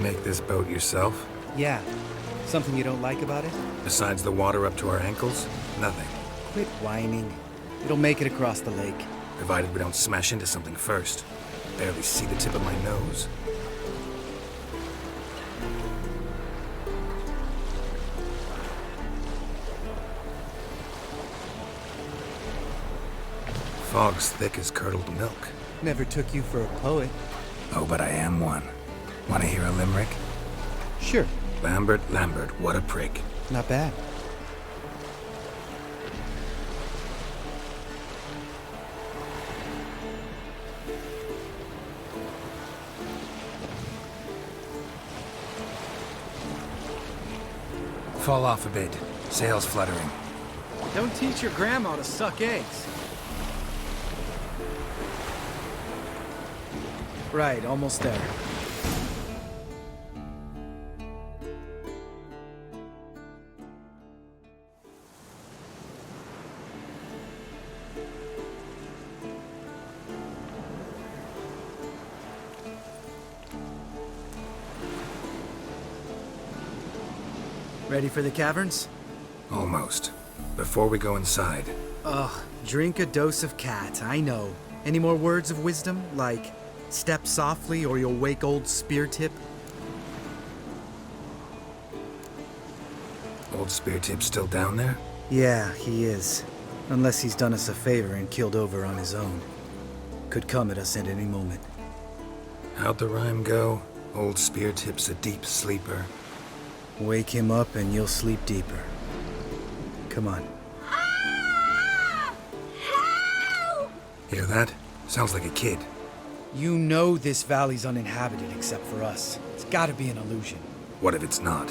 Speaker 5: Make this boat yourself?
Speaker 17: Yeah. Something you don't like about it?
Speaker 5: Besides the water up to our ankles? Nothing.
Speaker 17: Quit whining. It'll make it across the lake.
Speaker 5: Provided we don't smash into something first. Barely see the tip of my nose. Fog's thick as curdled milk.
Speaker 17: Never took you for a poet.
Speaker 5: Oh, but I am one. Want to hear a limerick?
Speaker 17: Sure.
Speaker 5: Lambert, what a prick.
Speaker 17: Not bad.
Speaker 5: Fall off a bit. Sails fluttering.
Speaker 17: Don't teach your grandma to suck eggs. Right, almost there. Ready for the caverns?
Speaker 5: Almost. Before we go inside.
Speaker 17: Ugh, drink a dose of cat, I know. Any more words of wisdom, like, step softly or you'll wake old Spear Tip?
Speaker 5: Old Spear Tip's still down there?
Speaker 17: Yeah, he is. Unless he's done us a favor and killed over on his own. Could come at us at any moment.
Speaker 5: How'd the rhyme go? Old Spear Tip's a deep sleeper.
Speaker 17: Wake him up and you'll sleep deeper. Come on.
Speaker 5: Hear that? Sounds like a kid.
Speaker 17: You know this valley's uninhabited except for us. It's gotta be an illusion.
Speaker 5: What if it's not?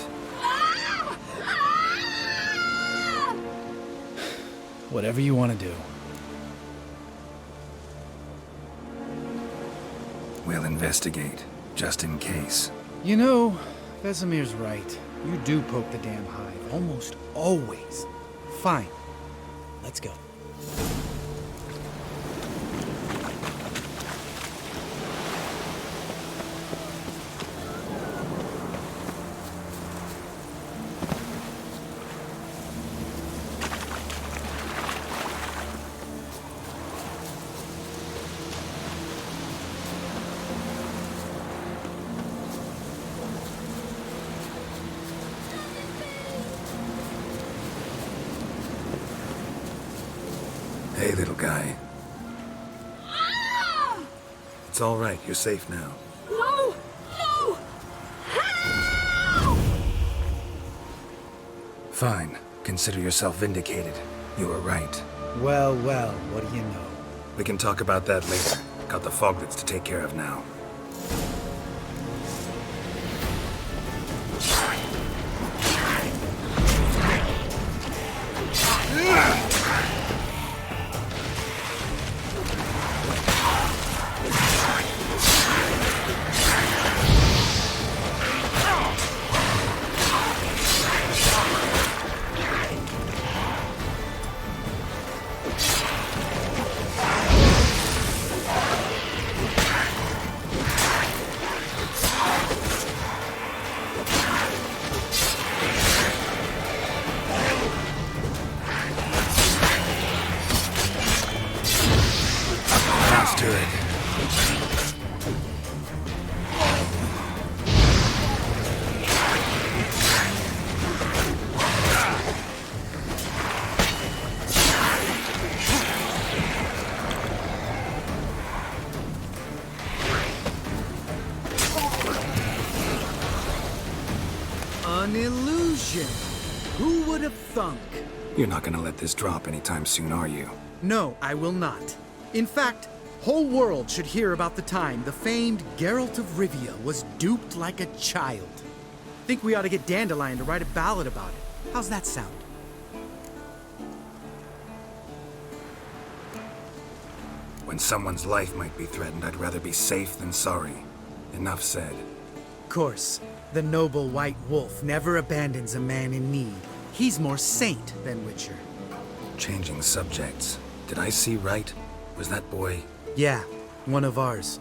Speaker 17: Whatever you want to do.
Speaker 5: We'll investigate, just in case.
Speaker 17: You know, Vesemir's right. You do poke the damn hive, almost always. Fine. Let's go.
Speaker 5: Hey, little guy. It's all right. You're safe now.
Speaker 9: No! No!
Speaker 5: Fine. Consider yourself vindicated. You were right.
Speaker 17: Well, well, what do you know?
Speaker 5: We can talk about that later. Got the foglets to take care of now.
Speaker 17: An illusion! Who would have thunk?
Speaker 5: You're not gonna let this drop anytime soon, are you?
Speaker 17: No, I will not. In fact, whole world should hear about the time the famed Geralt of Rivia was duped like a child. Think we ought to get Dandelion to write a ballad about it. How's that sound?
Speaker 5: When someone's life might be threatened, I'd rather be safe than sorry. Enough said.
Speaker 17: Of course, the noble white wolf never abandons a man in need. He's more saint than Witcher.
Speaker 5: Changing subjects. Did I see right? Was that boy?
Speaker 17: Yeah, one of ours.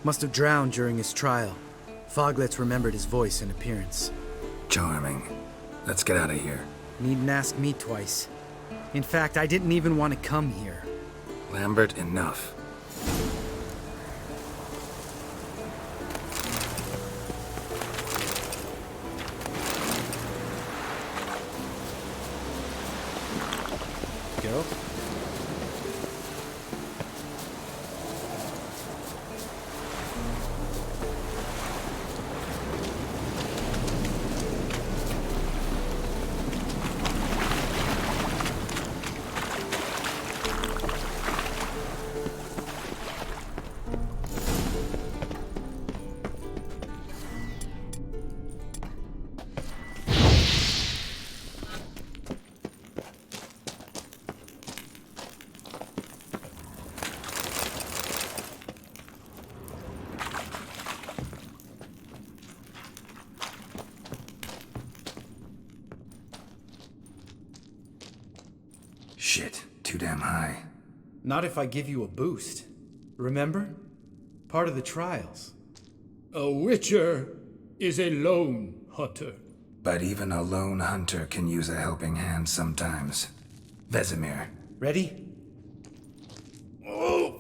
Speaker 17: Must have drowned during his trial. Foglets remembered his voice and appearance.
Speaker 5: Charming. Let's get out of here.
Speaker 17: Needn't ask me twice. In fact, I didn't even want to come here.
Speaker 5: Lambert, enough.
Speaker 17: Geralt?
Speaker 5: Shit, too damn high.
Speaker 17: Not if I give you a boost. Remember? Part of the trials.
Speaker 3: A witcher is a lone hunter.
Speaker 5: But even a lone hunter can use a helping hand sometimes. Vesemir.
Speaker 17: Ready? Oh!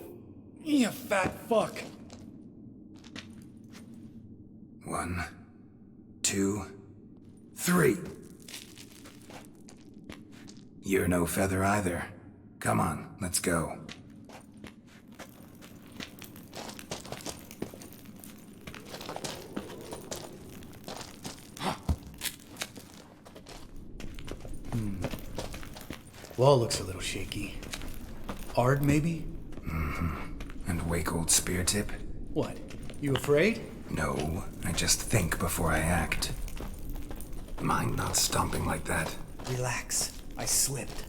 Speaker 17: You fat fuck!
Speaker 5: 1, 2, 3. You're no feather either. Come on, let's go.
Speaker 17: Wall looks a little shaky. Ard, maybe?
Speaker 5: And wake old spear tip?
Speaker 17: What? You afraid?
Speaker 5: No, I just think before I act. Mind not stomping like that.
Speaker 17: Relax. I slipped.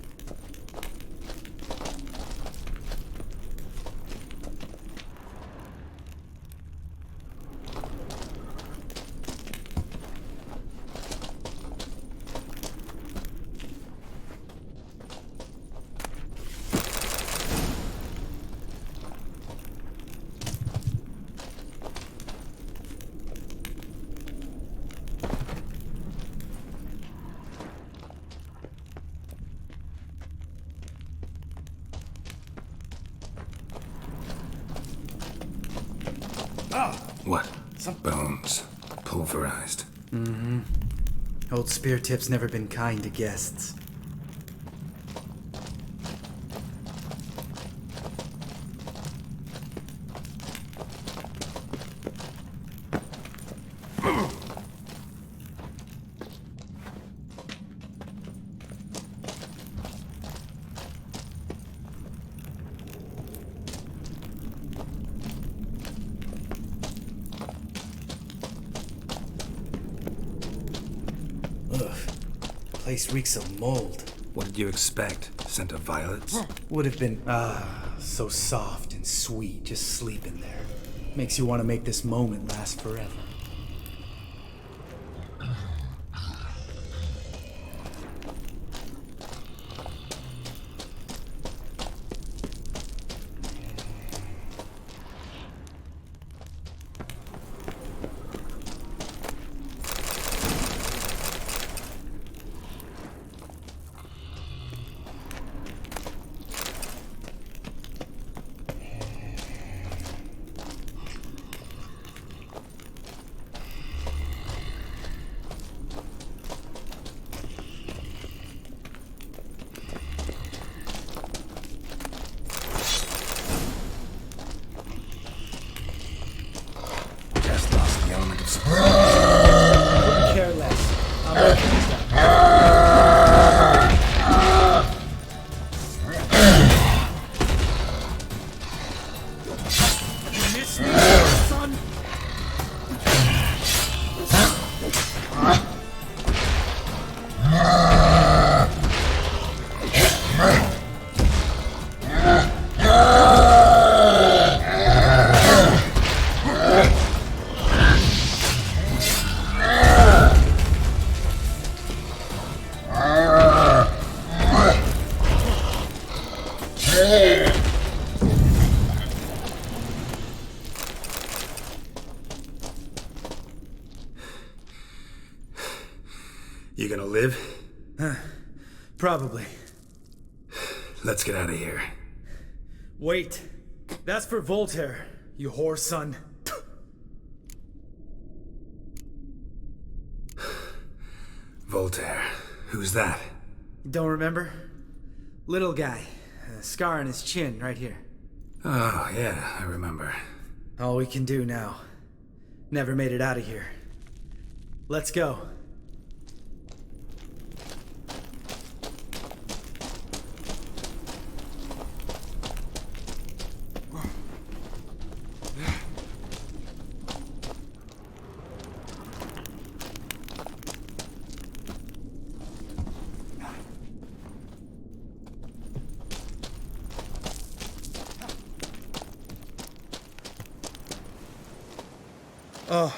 Speaker 5: What? Bones. Pulverized.
Speaker 17: Old Spear Tip's never been kind to guests. Place reeks of mold.
Speaker 5: What did you expect? Scent of violets?
Speaker 17: Would have been, so soft and sweet just sleeping there. Makes you want to make this moment last forever. Couldn't care less. I'm You missed me, son?
Speaker 5: You gonna live?
Speaker 17: Probably.
Speaker 5: Let's get out of here.
Speaker 17: Wait. That's for Voltaire, you whore son.
Speaker 5: Voltaire. Who's that?
Speaker 17: Don't remember? Little guy. A scar on his chin, right here.
Speaker 5: Oh, yeah, I remember.
Speaker 17: All we can do now. Never made it out of here. Let's go. Oh,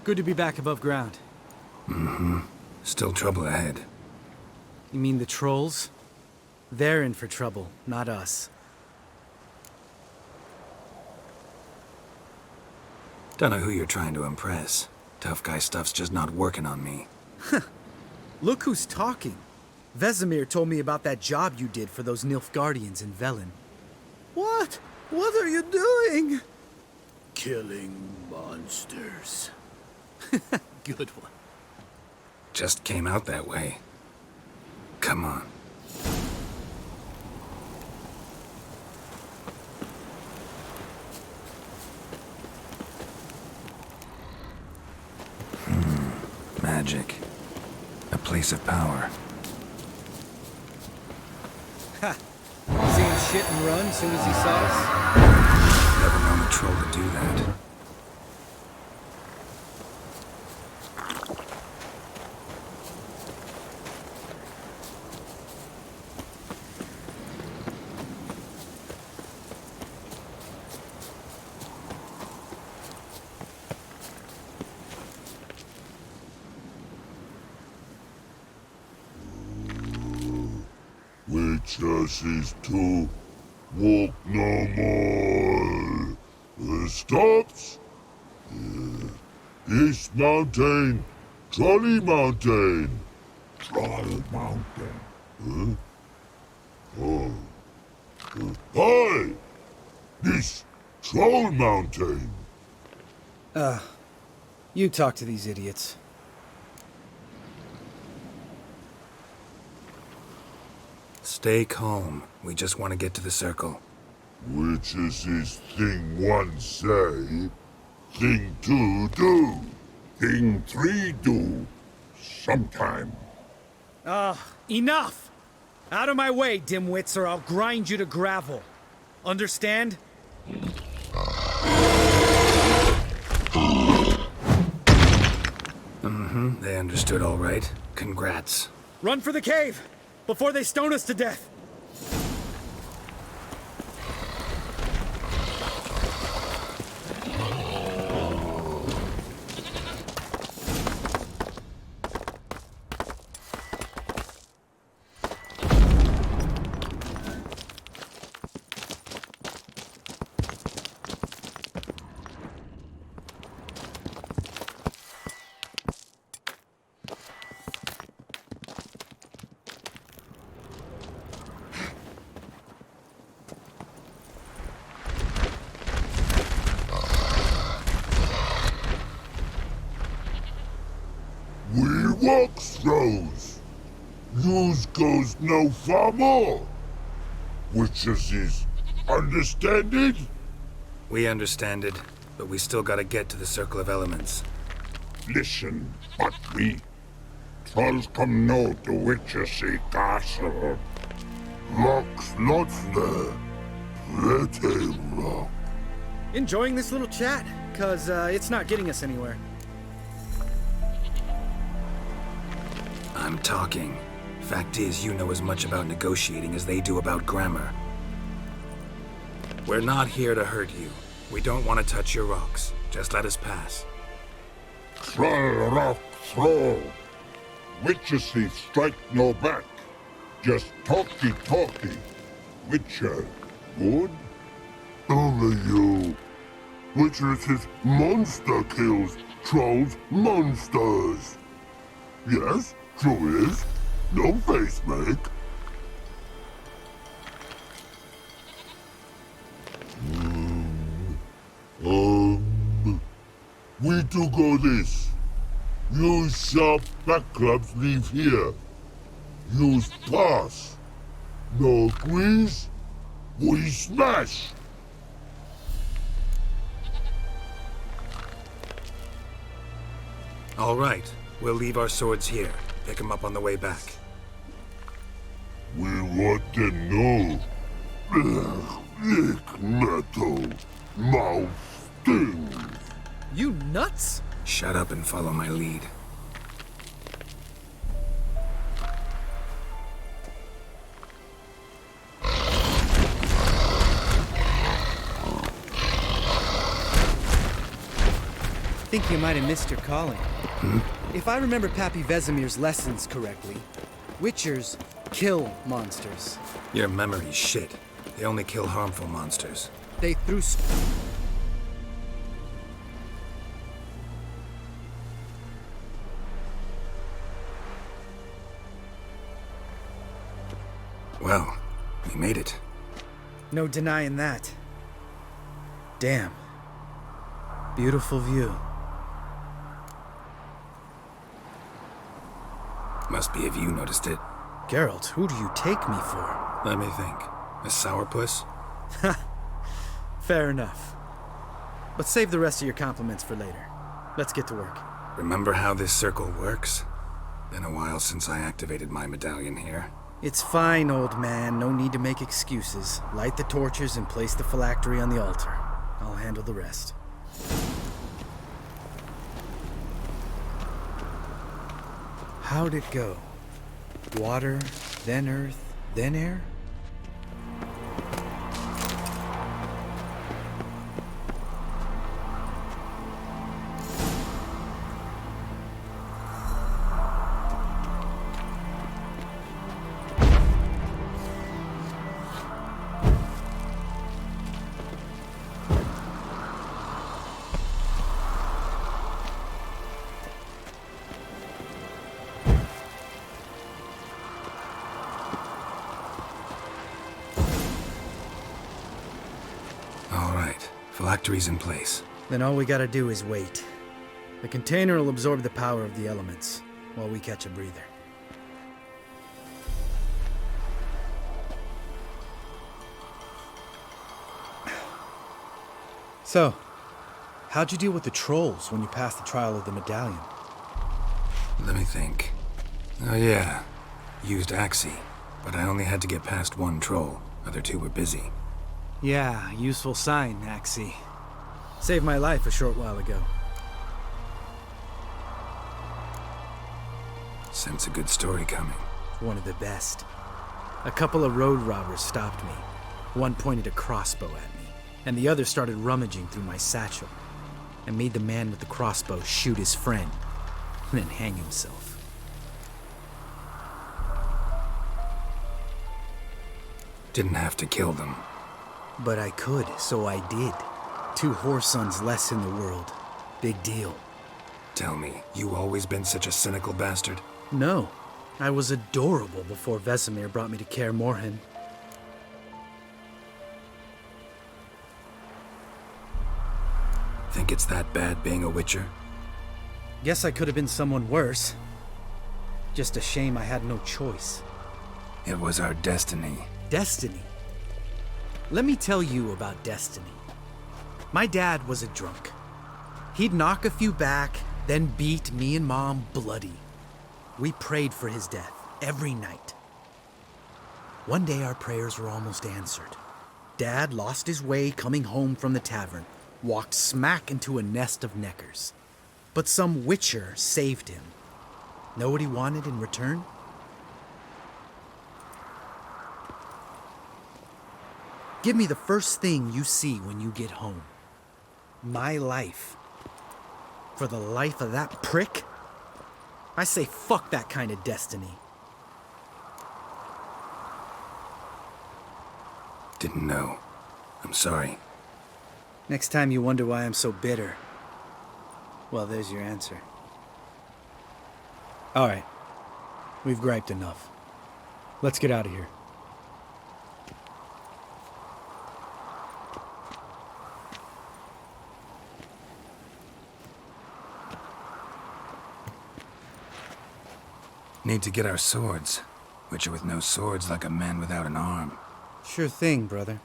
Speaker 17: good to be back above ground.
Speaker 5: Still trouble ahead.
Speaker 17: You mean the trolls? They're in for trouble, not us.
Speaker 5: Don't know who you're trying to impress. Tough guy stuff's just not working on me.
Speaker 17: Look who's talking. Vesemir told me about that job you did for those Nilfgaardians in Velen.
Speaker 11: What? What are you doing? Killing monsters.
Speaker 17: Good one.
Speaker 5: Just came out that way. Come on. Magic. A place of power.
Speaker 17: Ha! See him shit and run as soon as he saw us?
Speaker 5: Never known a troll to do that.
Speaker 18: Witches is to walk no more. Stops. East Mountain, Trolley Mountain. Troll Mountain. Huh? Oh. Hi! This Troll Mountain.
Speaker 17: You talk to these idiots.
Speaker 5: Stay calm. We just want to get to the circle.
Speaker 18: Witches is thing one say, thing two do, thing three do, sometime.
Speaker 17: Enough! Out of my way, dimwits, or I'll grind you to gravel. Understand?
Speaker 5: They understood all right. Congrats.
Speaker 17: Run for the cave! Before they stone us to death!
Speaker 18: Walk throws. Yous goes no far more. Witches is understand it?
Speaker 5: We understand it, but we still gotta get to the Circle of Elements.
Speaker 18: Listen, but me. Trolls come no to Witchessy Castle. Rocks lots there. Pretty rock.
Speaker 17: Enjoying this little chat, cause it's not getting us anywhere.
Speaker 5: I'm talking. Fact is, you know as much about negotiating as they do about grammar. We're not here to hurt you. We don't want to touch your rocks. Just let us pass.
Speaker 18: Troll rock throw. Witchessy strike no back. Just talky. Witcher, good? Only you. Witchess's monster kills trolls monsters. Yes? True is. No face make. We do go this. Use sharp back clubs leave here. Use pass. No agrees. We smash.
Speaker 5: All right. We'll leave our swords here. Pick them up on the way back.
Speaker 18: We want to know. Lick metal. Mouth stings.
Speaker 17: You nuts?
Speaker 5: Shut up and follow my lead.
Speaker 17: Think you might have missed your calling. If I remember Pappy Vesemir's lessons correctly, Witchers kill monsters.
Speaker 5: Your memory's shit. They only kill harmful monsters.
Speaker 17: They threw...
Speaker 5: Well, we made it.
Speaker 17: No denying that. Damn. Beautiful view.
Speaker 5: Must be if you noticed it.
Speaker 17: Geralt, who do you take me for?
Speaker 5: Let me think. A sourpuss?
Speaker 17: Fair enough. But save the rest of your compliments for later. Let's get to work.
Speaker 5: Remember how this circle works? Been a while since I activated my medallion here.
Speaker 17: It's fine, old man. No need to make excuses. Light the torches and place the phylactery on the altar. I'll handle the rest. How'd it go? Water, then earth, then air?
Speaker 5: Phylactery's in place.
Speaker 17: Then all we gotta do is wait. The container will absorb the power of the elements, while we catch a breather. So, how'd you deal with the trolls when you passed the trial of the medallion?
Speaker 5: Let me think. Oh yeah, used Axii, but I only had to get past one troll. Other two were busy.
Speaker 17: Yeah, useful sign, Axii. Saved my life a short while ago.
Speaker 5: Sense a good story coming.
Speaker 17: One of the best. A couple of road robbers stopped me. One pointed a crossbow at me, and the other started rummaging through my satchel. I made the man with the crossbow shoot his friend, and then hang himself.
Speaker 5: Didn't have to kill them.
Speaker 17: But I could, so I did. 2 whoresons less in the world. Big deal.
Speaker 5: Tell me, you always been such a cynical bastard?
Speaker 17: No. I was adorable before Vesemir brought me to Kaer Morhen.
Speaker 5: Think it's that bad being a witcher?
Speaker 17: Guess I could have been someone worse. Just a shame I had no choice.
Speaker 5: It was our destiny.
Speaker 17: Destiny? Let me tell you about destiny. My dad was a drunk. He'd knock a few back, then beat me and Mom bloody. We prayed for his death every night. One day our prayers were almost answered. Dad lost his way coming home from the tavern, walked smack into a nest of neckers. But some witcher saved him. Know what he wanted in return? Give me the first thing you see when you get home. My life. For the life of that prick? I say fuck that kind of destiny.
Speaker 5: Didn't know. I'm sorry.
Speaker 17: Next time you wonder why I'm so bitter, well, there's your answer. All right. We've griped enough. Let's get out of here.
Speaker 5: Need to get our swords. Witcher with no swords like a man without an arm.
Speaker 17: Sure thing, brother.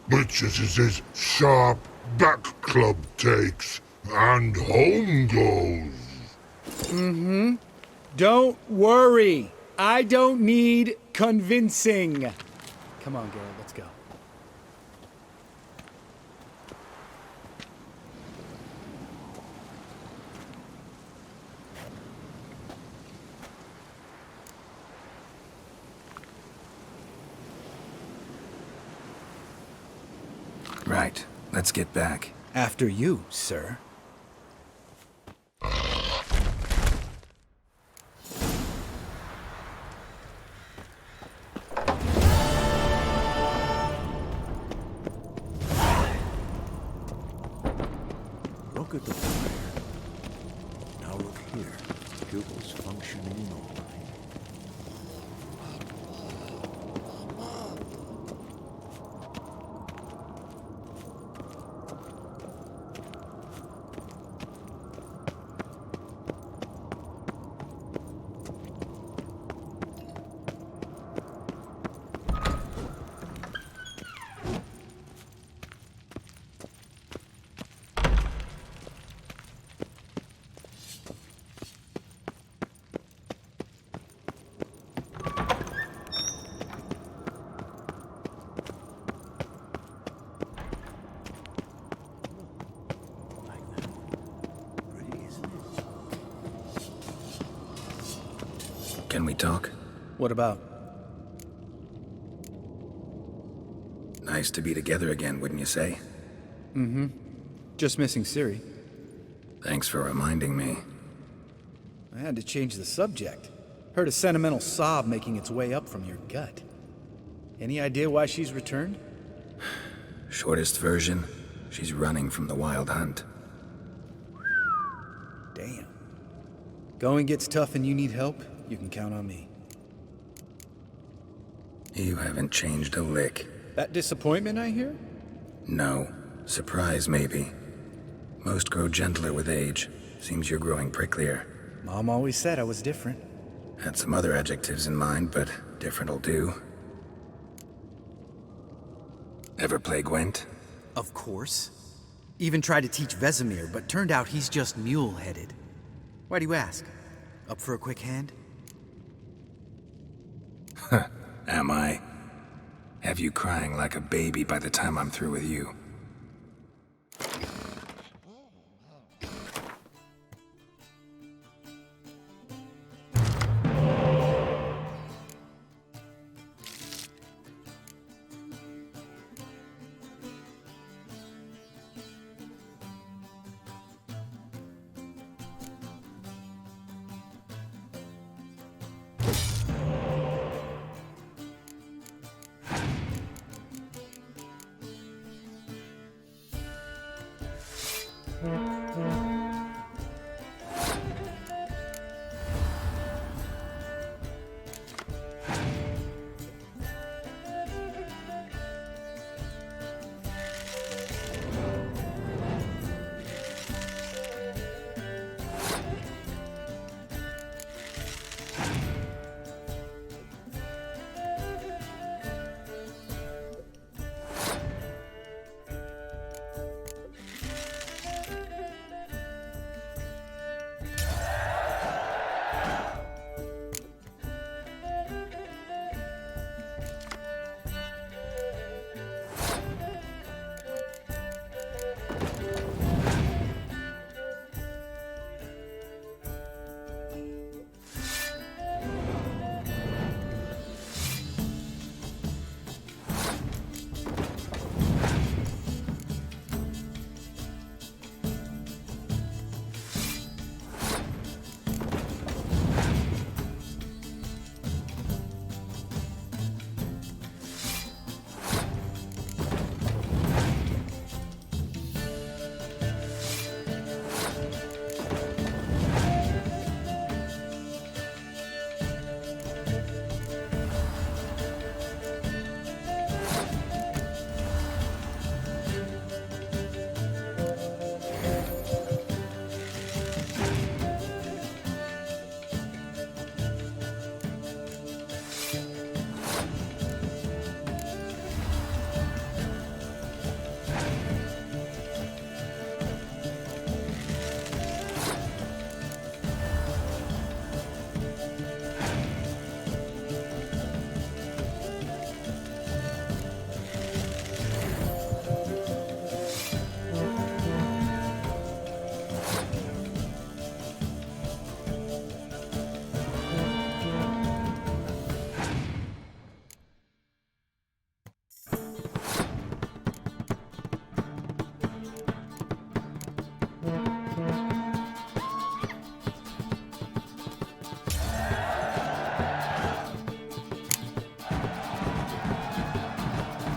Speaker 18: Bitches is sharp back club takes, and home goes.
Speaker 17: Mm-hmm. Don't worry. I don't need convincing. Come on, Geralt, let's go.
Speaker 5: Right. Let's get back.
Speaker 17: After you, sir.
Speaker 8: Now look here. Pupils functioning normally.
Speaker 5: Can we talk?
Speaker 17: What about?
Speaker 5: Nice to be together again, wouldn't you say?
Speaker 17: Mm-hmm. Just missing Ciri.
Speaker 5: Thanks for reminding me.
Speaker 17: I had to change the subject. Heard a sentimental sob making its way up from your gut. Any idea why she's returned?
Speaker 5: Shortest version, she's running from the wild hunt.
Speaker 17: Damn. Going gets tough and you need help, you can count on me.
Speaker 5: You haven't changed a lick.
Speaker 17: That disappointment I hear?
Speaker 5: No. Surprise, maybe. Most grow gentler with age. Seems you're growing pricklier.
Speaker 17: Mom always said I was different.
Speaker 5: Had some other adjectives in mind, but different'll do. Ever play Gwent?
Speaker 17: Of course. Even tried to teach Vesemir, but turned out he's just mule-headed. Why do you ask? Up for a quick hand?
Speaker 5: Huh, am I? Have you crying like a baby by the time I'm through with you?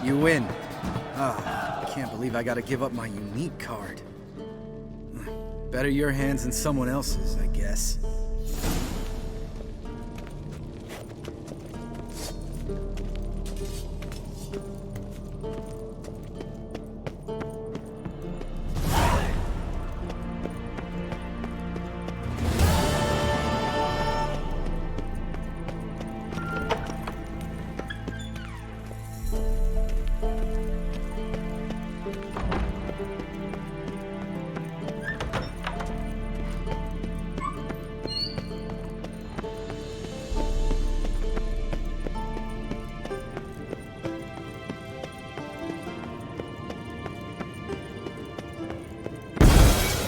Speaker 17: You win. Ah, I can't believe I gotta give up my unique card. Better your hands than someone else's, I guess.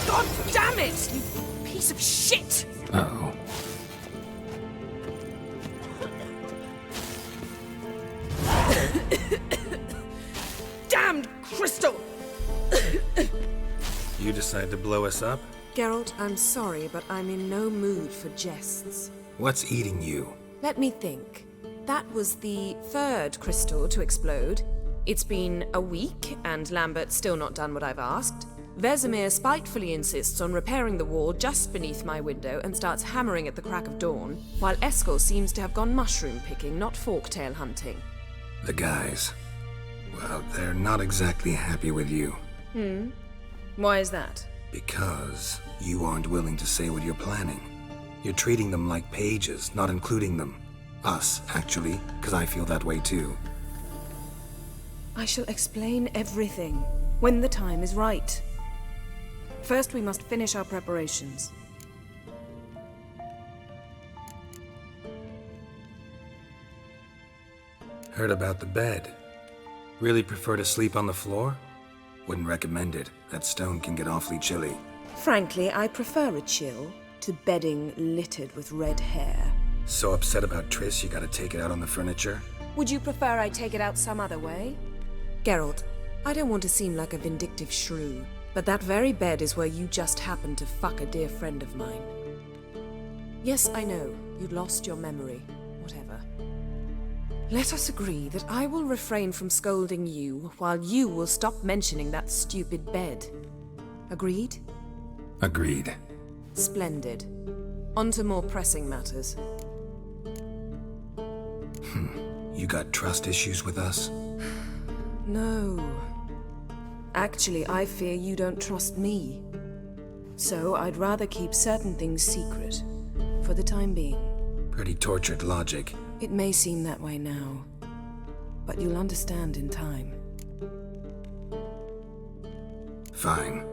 Speaker 14: God damn it, you piece of shit!
Speaker 5: Uh-oh.
Speaker 14: Damned crystal!
Speaker 5: You decide to blow us up?
Speaker 14: Geralt, I'm sorry, but I'm in no mood for jests.
Speaker 5: What's eating you?
Speaker 14: Let me think. That was the third crystal to explode. It's been a week, and Lambert's still not done what I've asked. Vesemir spitefully insists on repairing the wall just beneath my window and starts hammering at the crack of dawn, while Eskel seems to have gone mushroom picking, not forktail hunting.
Speaker 5: The guys. Well, they're not exactly happy with you.
Speaker 14: Why is that?
Speaker 5: Because you aren't willing to say what you're planning. You're treating them like pages, not including them. Us, actually, because I feel that way too.
Speaker 14: I shall explain everything when the time is right. First, we must finish our preparations.
Speaker 5: Heard about the bed. Really prefer to sleep on the floor? Wouldn't recommend it. That stone can get awfully chilly.
Speaker 14: Frankly, I prefer a chill to bedding littered with red hair.
Speaker 5: So upset about Triss you gotta take it out on the furniture?
Speaker 14: Would you prefer I take it out some other way? Geralt, I don't want to seem like a vindictive shrew, but that very bed is where you just happened to fuck a dear friend of mine. Yes, I know, you'd lost your memory. Whatever. Let us agree that I will refrain from scolding you, while you will stop mentioning that stupid bed. Agreed?
Speaker 5: Agreed.
Speaker 14: Splendid. On to more pressing matters.
Speaker 5: You got trust issues with us?
Speaker 14: No. Actually, I fear you don't trust me. So I'd rather keep certain things secret, for the time being.
Speaker 5: Pretty tortured logic.
Speaker 14: It may seem that way now, but you'll understand in time.
Speaker 5: Fine.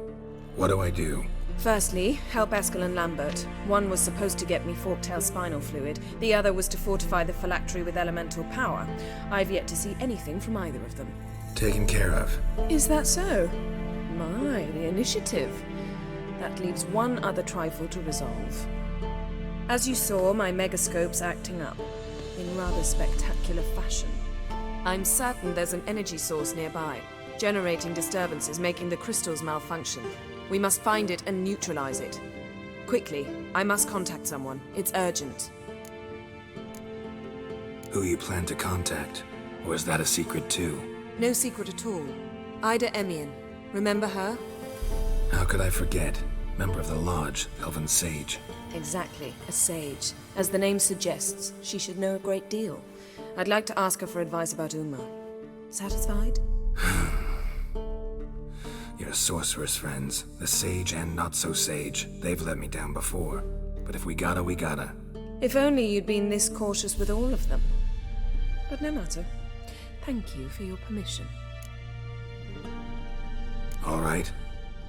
Speaker 5: What do I do?
Speaker 14: Firstly, help Eskel and Lambert. One was supposed to get me forktail spinal fluid, the other was to fortify the phylactery with elemental power. I've yet to see anything from either of them.
Speaker 5: Taken care of.
Speaker 14: Is that so? My, the initiative. That leaves one other trifle to resolve. As you saw, my megascope's acting up, in rather spectacular fashion. I'm certain there's an energy source nearby, generating disturbances, making the crystals malfunction. We must find it and neutralize it. Quickly, I must contact someone. It's urgent.
Speaker 5: Who you plan to contact? Or is that a secret too?
Speaker 14: No secret at all. Ida Emian. Remember her?
Speaker 5: How could I forget? Member of the Lodge, Elven Sage.
Speaker 14: Exactly, a sage. As the name suggests, she should know a great deal. I'd like to ask her for advice about Uma. Satisfied?
Speaker 5: Your sorceress friends, the sage and not-so-sage, they've let me down before. But if we gotta, we gotta.
Speaker 14: If only you'd been this cautious with all of them. But no matter. Thank you for your permission.
Speaker 5: All right.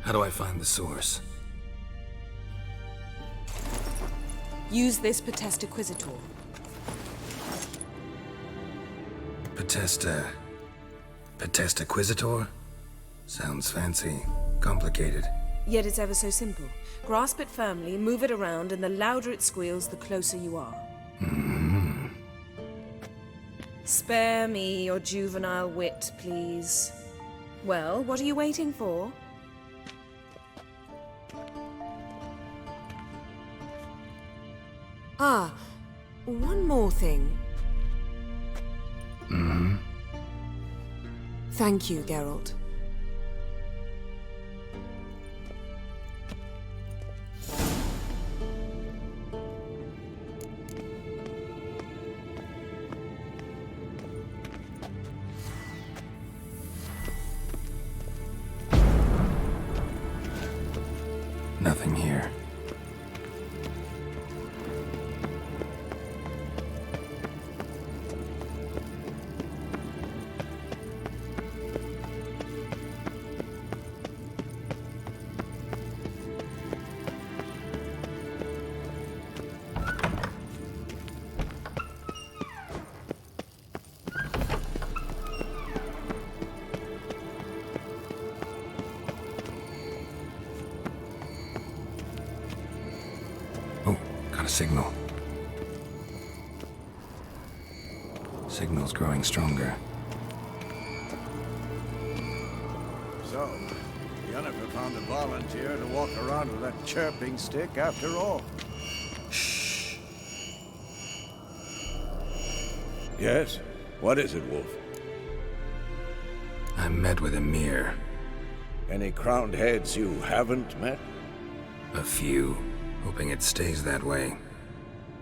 Speaker 5: How do I find the source?
Speaker 14: Use this Potesta Quisitor.
Speaker 5: Potesta Quisitor? Sounds fancy. Complicated.
Speaker 14: Yet it's ever so simple. Grasp it firmly, move it around, and the louder it squeals, the closer you are. Spare me your juvenile wit, please. Well, what are you waiting for? Ah, one more thing. Thank you, Geralt.
Speaker 5: Nothing here. A signal. Signal's growing stronger.
Speaker 8: So, Yennefer found a volunteer to walk around with that chirping stick after all.
Speaker 5: Shh.
Speaker 8: Yes? What is it, Wolf?
Speaker 5: I met with Emir.
Speaker 8: Any crowned heads you haven't met?
Speaker 5: A few. Hoping it stays that way.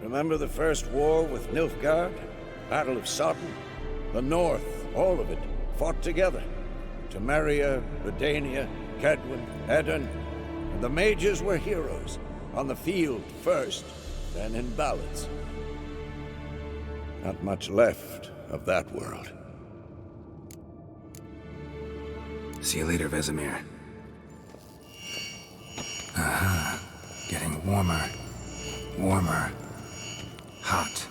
Speaker 8: Remember the first war with Nilfgaard? Battle of Sodden? The North, all of it, fought together. Temeria, Redania, Kedwin, Edirn, and the mages were heroes. On the field first, then in ballads. Not much left of that world.
Speaker 5: See you later, Vesemir. Aha. Getting warmer. Warmer. Hot.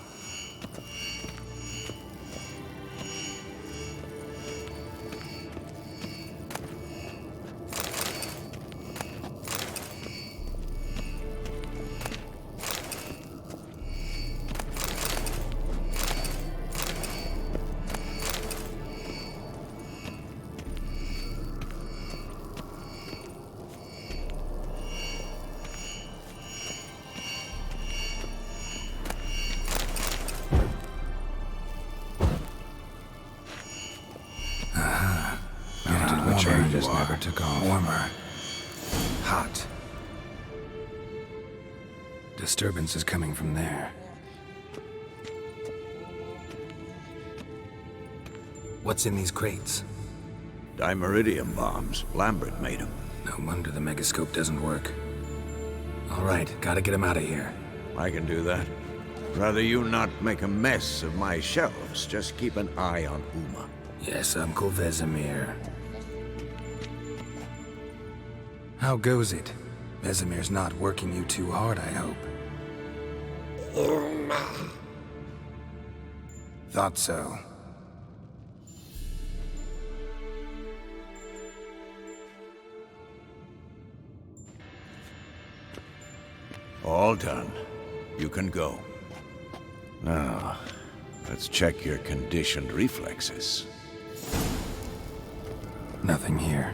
Speaker 5: Just never took off. Warmer. Hot. Disturbance is coming from there. What's in these crates?
Speaker 8: Dimeridium bombs. Lambert made them.
Speaker 5: No wonder the megascope doesn't work. All right, gotta get him out of here.
Speaker 8: I can do that. Rather you not make a mess of my shelves. Just keep an eye on Uma.
Speaker 5: Yes, Uncle Vesemir. How goes it? Vesemir's not working you too hard, I hope. Thought so.
Speaker 8: All done. You can go. Now, let's check your conditioned reflexes.
Speaker 5: Nothing here.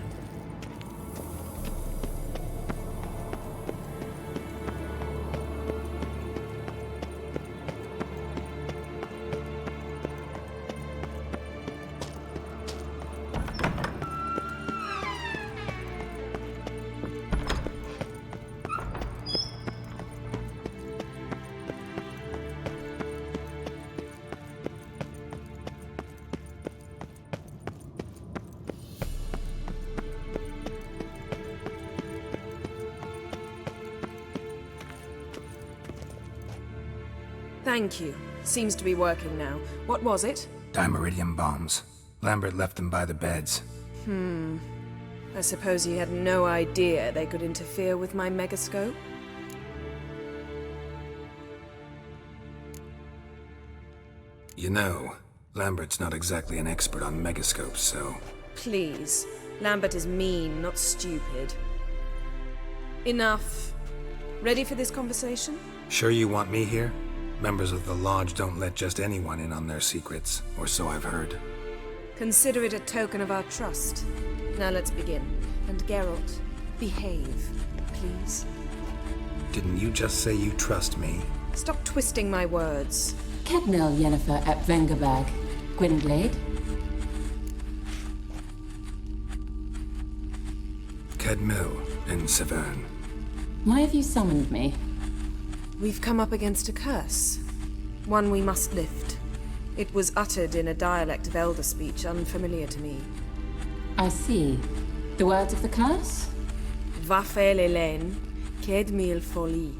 Speaker 14: Thank you. Seems to be working now. What was it?
Speaker 5: Dimeridium bombs. Lambert left them by the beds.
Speaker 14: I suppose he had no idea they could interfere with my megascope?
Speaker 5: You know, Lambert's not exactly an expert on megascopes, so...
Speaker 14: Please. Lambert is mean, not stupid. Enough. Ready for this conversation?
Speaker 5: Sure you want me here? Members of the Lodge don't let just anyone in on their secrets, or so I've heard.
Speaker 14: Consider it a token of our trust. Now let's begin. And Geralt, behave, please.
Speaker 5: Didn't you just say you trust me?
Speaker 14: Stop twisting my words.
Speaker 19: Cadnell Yennefer at Vengerberg. Gwynblade?
Speaker 5: Cadmel in Severn.
Speaker 19: Why have you summoned me?
Speaker 14: We've come up against a curse. One we must lift. It was uttered in a dialect of Elder speech unfamiliar to me.
Speaker 19: I see. The words of the curse?
Speaker 14: Vafel Elaine, Kedmil foli.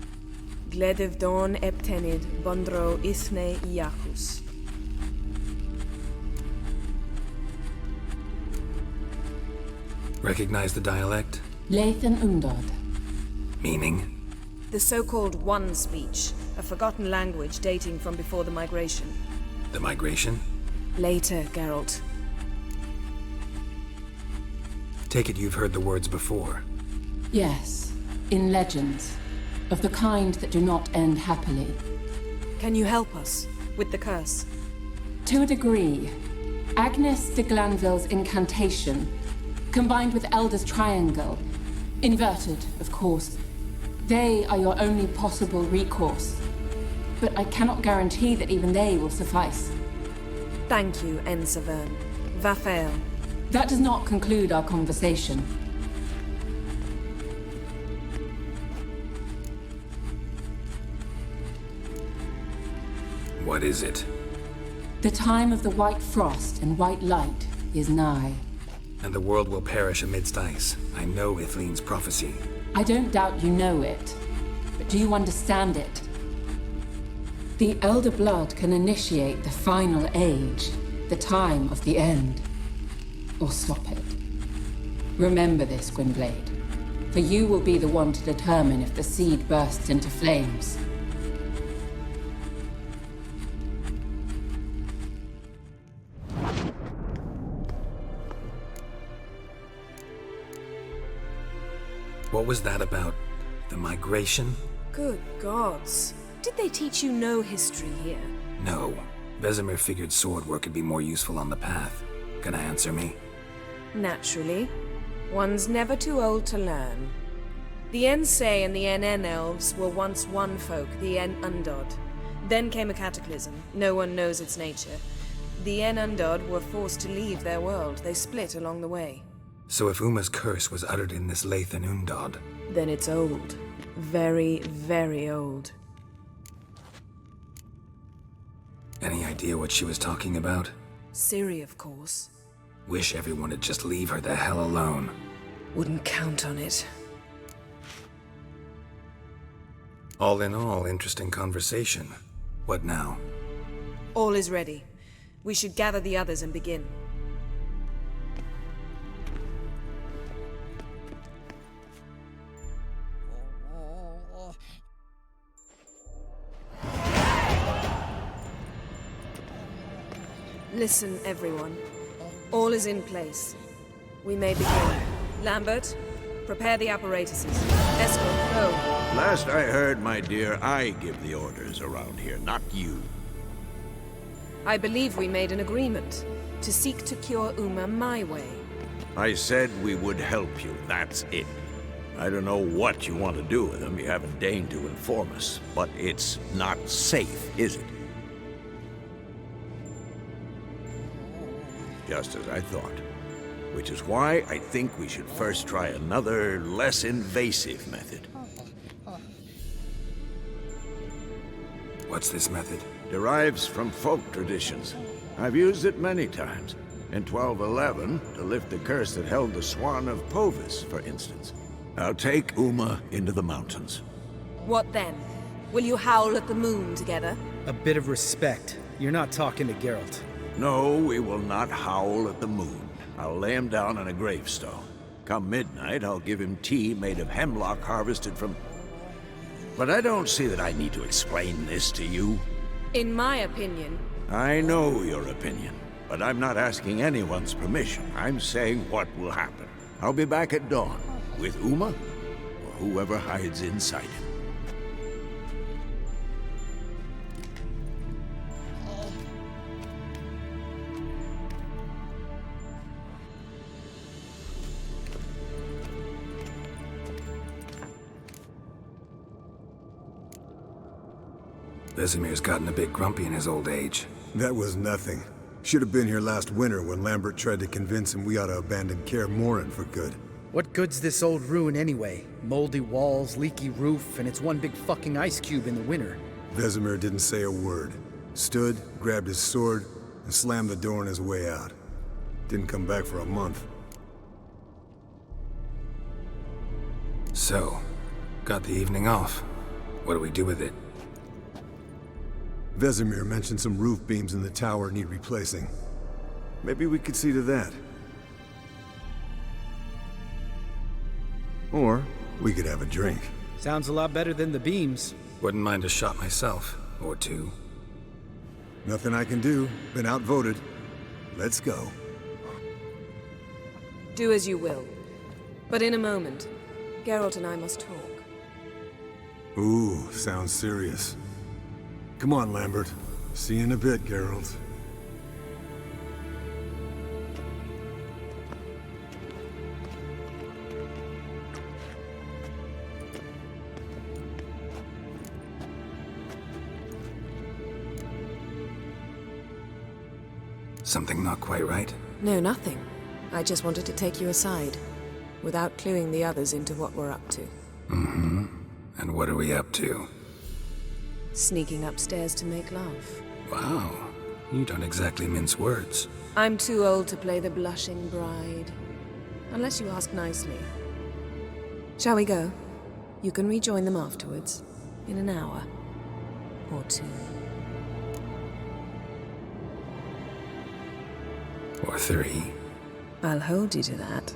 Speaker 14: Gledev don eptenid bondro ithne iacus.
Speaker 5: Recognize the dialect?
Speaker 19: Lathan Undod.
Speaker 5: Meaning?
Speaker 14: The so-called One speech, a forgotten language dating from before the migration.
Speaker 5: The migration?
Speaker 14: Later, Geralt.
Speaker 5: Take it you've heard the words before.
Speaker 19: Yes, in legends. Of the kind that do not end happily.
Speaker 14: Can you help us with the curse?
Speaker 19: To a degree. Agnes de Glanville's incantation, combined with Elder's triangle, inverted, of course. They are your only possible recourse. But I cannot guarantee that even they will suffice.
Speaker 14: Thank you, Ensavern. Vafael.
Speaker 19: That does not conclude our conversation.
Speaker 5: What is it?
Speaker 19: The time of the white frost and white light is nigh.
Speaker 5: And the world will perish amidst ice. I know Ithleen's prophecy.
Speaker 19: I don't doubt you know it. But do you understand it? The Elder Blood can initiate the final age, the time of the end. Or stop it. Remember this, Gwynblade. For you will be the one to determine if the seed bursts into flames.
Speaker 5: What was that about? The migration?
Speaker 14: Good gods. Did they teach you no history here?
Speaker 5: No. Vesemir figured sword work could be more useful on the path. Gonna answer me?
Speaker 14: Naturally. One's never too old to learn. The Ensei and the NN elves were once one folk, the En Undod. Then came a cataclysm. No one knows its nature. The En Undod were forced to leave their world. They split along the way.
Speaker 5: So if Uma's curse was uttered in this Lathan Undod...
Speaker 14: Then it's old. Very, very old.
Speaker 5: Any idea what she was talking about?
Speaker 14: Ciri, of course.
Speaker 5: Wish everyone would just leave her the hell alone.
Speaker 14: Wouldn't count on it.
Speaker 5: All in all, interesting conversation. What now?
Speaker 14: All is ready. We should gather the others and begin. Listen, everyone. All is in place. We may begin. Lambert, prepare the apparatuses. Escort, go.
Speaker 8: Last I heard, my dear, I give the orders around here, not you.
Speaker 14: I believe we made an agreement to seek to cure Uma my way.
Speaker 8: I said we would help you, that's it. I don't know what you want to do with them, you haven't deigned to inform us, but it's not safe, is it? Just as I thought. Which is why I think we should first try another, less invasive method.
Speaker 5: What's this method?
Speaker 8: Derives from folk traditions. I've used it many times. In 1211, to lift the curse that held the Swan of Povis, for instance. I'll take Uma into the mountains.
Speaker 14: What then? Will you howl at the moon together?
Speaker 17: A bit of respect. You're not talking to Geralt.
Speaker 8: No, we will not howl at the moon. I'll lay him down on a gravestone. Come midnight, I'll give him tea made of hemlock harvested from... But I don't see that I need to explain this to you.
Speaker 14: In my opinion...
Speaker 8: I know your opinion, but I'm not asking anyone's permission. I'm saying what will happen. I'll be back at dawn, with Uma, or whoever hides inside him.
Speaker 5: Vesemir's gotten a bit grumpy in his old age.
Speaker 16: That was nothing. Should have been here last winter when Lambert tried to convince him we ought to abandon Kaer Morhen for good.
Speaker 17: What good's this old ruin anyway? Moldy walls, leaky roof, and it's one big fucking ice cube in the winter.
Speaker 16: Vesemir didn't say a word. Stood, grabbed his sword, and slammed the door on his way out. Didn't come back for a month.
Speaker 5: So, Got the evening off. What do we do with it?
Speaker 16: Vesemir mentioned some roof beams in the tower need replacing. Maybe we could see to that. Or we could have a drink.
Speaker 17: Sounds a lot better than the beams.
Speaker 5: Wouldn't mind a shot myself, or two.
Speaker 16: Nothing I can do. Been outvoted. Let's go.
Speaker 14: Do as you will. But in a moment, Geralt and I must talk.
Speaker 16: Ooh, sounds serious. Come on, Lambert. See you in a bit, Geralt.
Speaker 5: Something not quite right?
Speaker 14: No, nothing. I just wanted to take you aside, without cluing the others into what we're up to.
Speaker 5: Mm-hmm. And what are we up to?
Speaker 14: Sneaking upstairs to make love.
Speaker 5: Wow. You don't exactly mince words.
Speaker 14: I'm too old to play the blushing bride. Unless you ask nicely. Shall we go? You can rejoin them afterwards. In an hour. Or two.
Speaker 5: Or three.
Speaker 14: I'll hold you to that.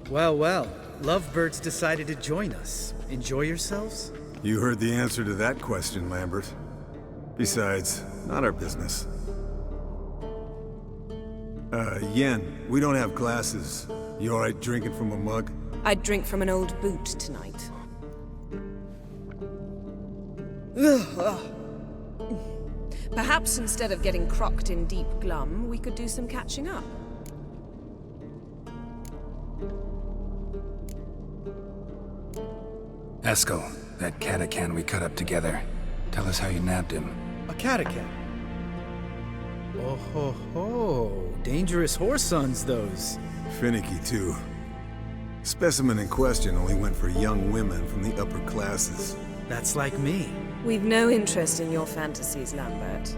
Speaker 17: Well, well. Lovebirds decided to join us. Enjoy yourselves?
Speaker 16: You heard the answer to that question, Lambert. Besides, not our business. Yen, we don't have glasses. You alright drinking from a mug?
Speaker 14: I'd drink from an old boot tonight. Perhaps instead of getting crocked in deep glum, we could do some catching up.
Speaker 5: Eskel, that catacan we cut up together. Tell us how you nabbed him.
Speaker 17: A catacan? Oh ho ho. Dangerous horse sons, those.
Speaker 16: Finicky, too. Specimen in question only went for young women from the upper classes.
Speaker 17: That's like me.
Speaker 14: We've no interest in your fantasies, Lambert.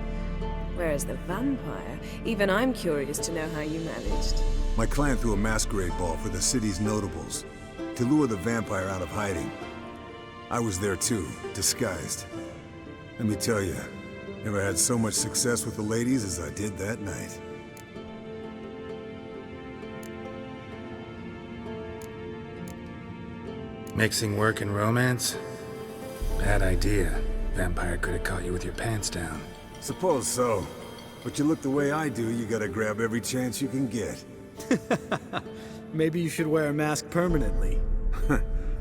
Speaker 14: Whereas the vampire, even I'm curious to know how you managed.
Speaker 16: My client threw a masquerade ball for the city's notables, to lure the vampire out of hiding. I was there too, disguised. Let me tell you, never had so much success with the ladies as I did that night.
Speaker 5: Mixing work and romance? Bad idea. Vampire could have caught you with your pants down.
Speaker 16: Suppose so. But you look the way I do, you gotta grab every chance you can get.
Speaker 17: Maybe you should wear a mask permanently.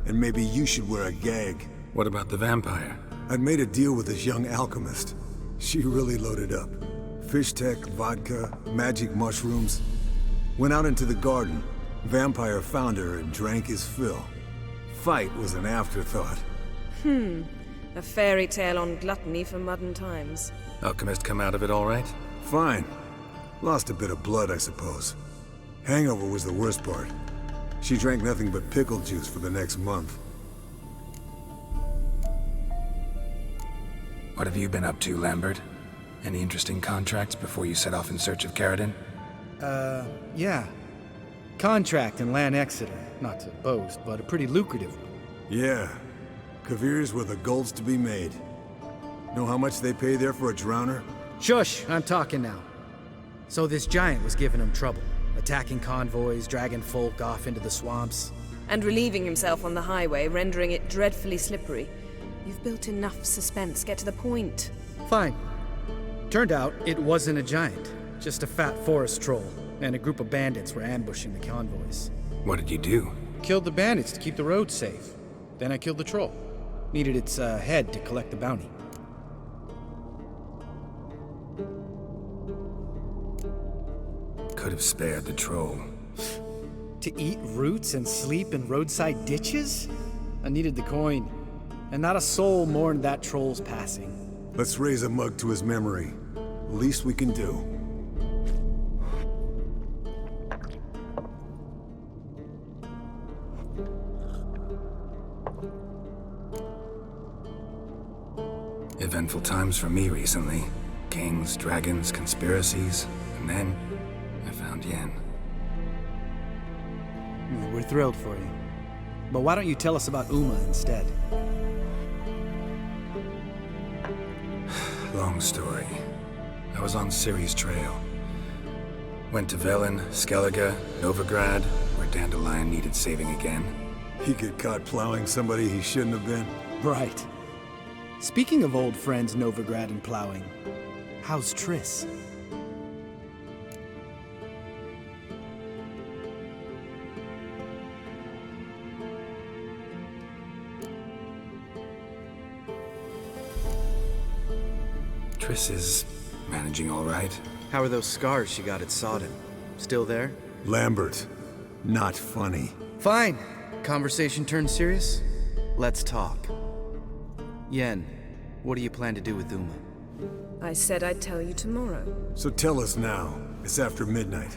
Speaker 16: And maybe you should wear a gag.
Speaker 5: What about the vampire?
Speaker 16: I'd made a deal with this young alchemist. She really loaded up. Fish tech, vodka, magic mushrooms. Went out into the garden. Vampire found her and drank his fill. Fight was an afterthought.
Speaker 14: A fairy tale on gluttony for modern times.
Speaker 5: Alchemist come out of it all right?
Speaker 16: Fine. Lost a bit of blood, I suppose. Hangover was the worst part. She drank nothing but pickle juice for the next month.
Speaker 5: What have you been up to, Lambert? Any interesting contracts before you set off in search of Caradon?
Speaker 17: Yeah. Contract in Lan Exeter. Not to boast, but a pretty lucrative one.
Speaker 16: Yeah. Kavir's were the golds to be made. Know how much they pay there for a drowner?
Speaker 17: Shush! I'm talking now. So this giant was giving him trouble. Attacking convoys, dragging folk off into the swamps.
Speaker 14: And relieving himself on the highway, rendering it dreadfully slippery. You've built enough suspense. Get to the point.
Speaker 17: Fine. Turned out, it wasn't a giant. Just a fat forest troll. And a group of bandits were ambushing the convoys.
Speaker 5: What did you do?
Speaker 17: Killed the bandits to keep the road safe. Then I killed the troll. Needed its head to collect the bounty.
Speaker 5: Could have spared the troll.
Speaker 17: To eat roots and sleep in roadside ditches? I needed the coin. And not a soul mourned that troll's passing.
Speaker 16: Let's raise a mug to his memory. Least we can do.
Speaker 5: Eventful times for me recently. Kings, dragons, conspiracies, and then I found Yen.
Speaker 17: We're thrilled for you. But why don't you tell us about Uma instead?
Speaker 5: Long story. I was on Ciri's trail. Went to Velen, Skellige, Novigrad, where Dandelion needed saving again.
Speaker 16: He get caught plowing somebody he shouldn't have been?
Speaker 17: Right. Speaking of old friends Novigrad and plowing, how's Triss?
Speaker 5: Triss is managing all right.
Speaker 17: How are those scars she got at Sodden? Still there?
Speaker 16: Lambert, not funny.
Speaker 17: Fine. Conversation turned serious? Let's talk. Yen, what do you plan to do with Uma?
Speaker 14: I said I'd tell you tomorrow.
Speaker 16: So tell us now. It's after midnight.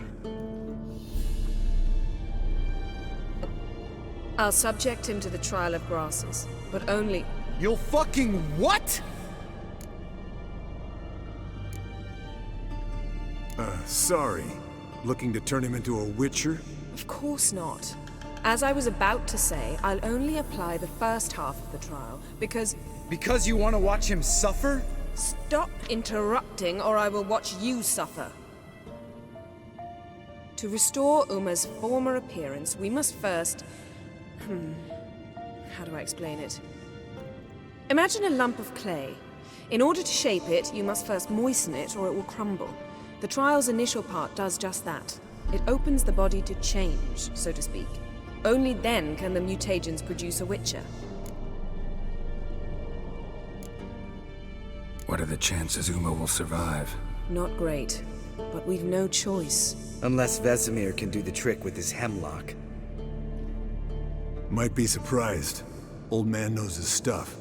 Speaker 14: I'll subject him to the trial of grasses, but only...
Speaker 17: You'll fucking what?
Speaker 16: Sorry. Looking to turn him into a witcher?
Speaker 14: Of course not. As I was about to say, I'll only apply the first half of the trial, because...
Speaker 17: Because you want to watch him suffer?
Speaker 14: Stop interrupting, or I will watch you suffer. To restore Uma's former appearance, we must first... How do I explain it? Imagine a lump of clay. In order to shape it, you must first moisten it, or it will crumble. The trial's initial part does just that. It opens the body to change, so to speak. Only then can the mutagens produce a witcher.
Speaker 5: What are the chances Uma will survive?
Speaker 14: Not great, but we've no choice.
Speaker 17: Unless Vesemir can do the trick with his hemlock.
Speaker 16: Might be surprised. Old man knows his stuff.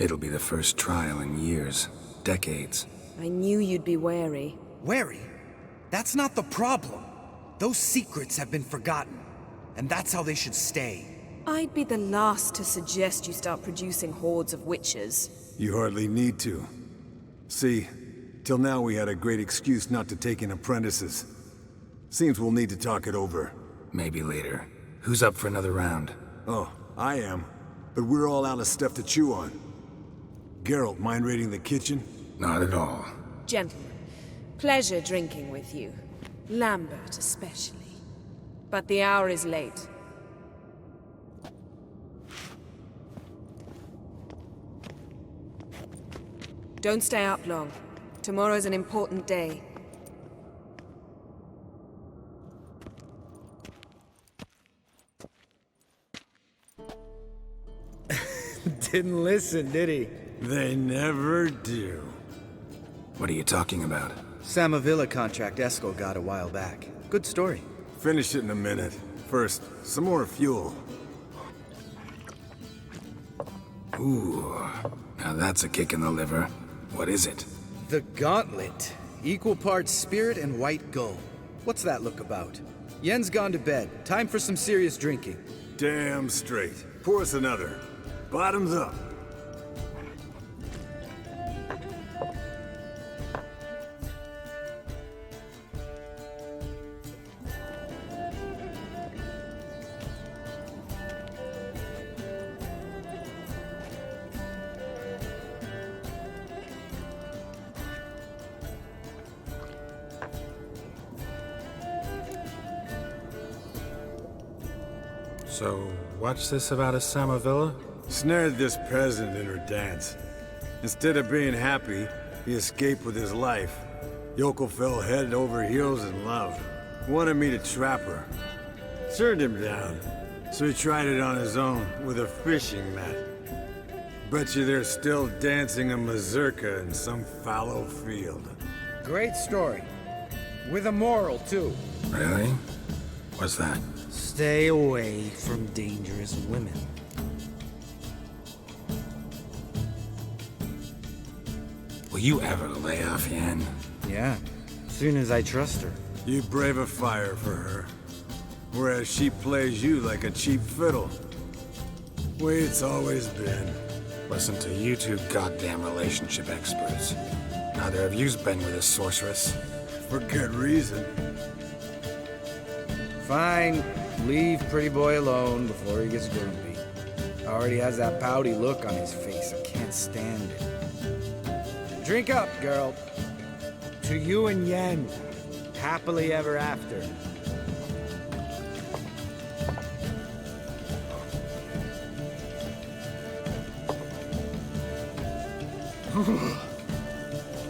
Speaker 5: It'll be the first trial in years. Decades.
Speaker 14: I knew you'd be wary.
Speaker 17: Wary? That's not the problem. Those secrets have been forgotten. And that's how they should stay.
Speaker 14: I'd be the last to suggest you start producing hordes of witches.
Speaker 16: You hardly need to. See, till now we had a great excuse not to take in apprentices. Seems we'll need to talk it over.
Speaker 5: Maybe later. Who's up for another round?
Speaker 16: Oh, I am. But we're all out of stuff to chew on. Geralt, mind raiding the kitchen?
Speaker 5: Not at all.
Speaker 14: Gentlemen, pleasure drinking with you. Lambert especially. But the hour is late. Don't stay up long. Tomorrow's an important day.
Speaker 17: Didn't listen, did he?
Speaker 16: They never do.
Speaker 5: What are you talking about?
Speaker 17: Samavilla contract Eskel got a while back. Good story.
Speaker 16: Finish it in a minute. First, some more fuel.
Speaker 5: Ooh, now that's a kick in the liver. What is it?
Speaker 17: The Gauntlet. Equal parts spirit and white gold. What's that look about? Yen's gone to bed. Time for some serious drinking.
Speaker 16: Damn straight. Pour us another. Bottoms up.
Speaker 5: So, what's this about a Samavilla?
Speaker 16: Snared this peasant in her dance. Instead of being happy, he escaped with his life. Yokel fell head over heels in love. Wanted me to trap her. Turned him down. So he tried it on his own with a fishing mat. Bet you they're still dancing a mazurka in some fallow field.
Speaker 17: Great story. With a moral, too.
Speaker 5: Really? What's that?
Speaker 17: Stay away from dangerous women.
Speaker 5: Will you ever lay off Yen?
Speaker 17: Yeah, soon as I trust her.
Speaker 16: You brave a fire for her, whereas she plays you like a cheap fiddle. Way it's always been.
Speaker 5: Listen to you two goddamn relationship experts. Neither of you's been with a sorceress.
Speaker 16: For good reason.
Speaker 17: Fine. Leave pretty boy alone before he gets grumpy. Already has that pouty look on his face. I can't stand it. Drink up, girl. To you and Yen. Happily ever after.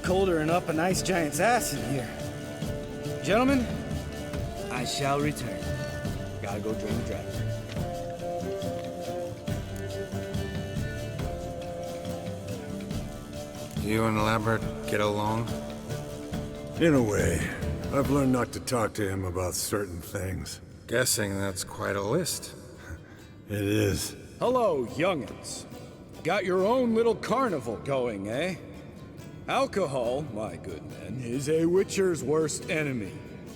Speaker 17: Colder than up a nice giant's ass in here. Gentlemen, I shall return. Gotta go drain the dragon.
Speaker 5: You and Lambert get along?
Speaker 16: In a way. I've learned not to talk to him about certain things.
Speaker 5: Guessing that's quite a list.
Speaker 16: It is.
Speaker 17: Hello, young'uns. Got your own little carnival going, eh? Alcohol, my good men, is a witcher's worst enemy.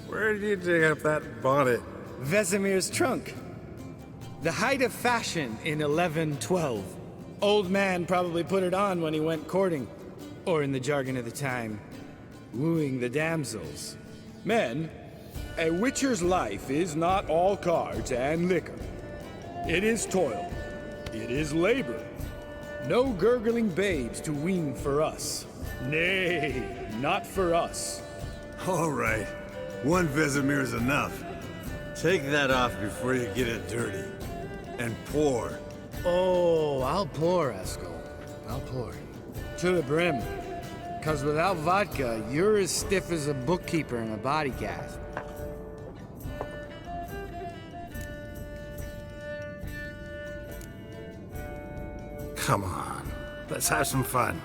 Speaker 5: Where did you dig up that bonnet?
Speaker 17: Vesemir's trunk. The height of fashion in 1112. Old man probably put it on when he went courting. Or in the jargon of the time, wooing the damsels. Men, a witcher's life is not all cards and liquor. It is toil. It is labor. No gurgling babes to wean for us. Nay, not for us.
Speaker 16: All right. One Vesemir's enough. Take that off before you get it dirty. And pour.
Speaker 17: Oh, I'll pour, Eskel. I'll pour. To the brim. 'Cause without vodka, you're as stiff as a bookkeeper in a body cast.
Speaker 5: Come on. Let's have some fun.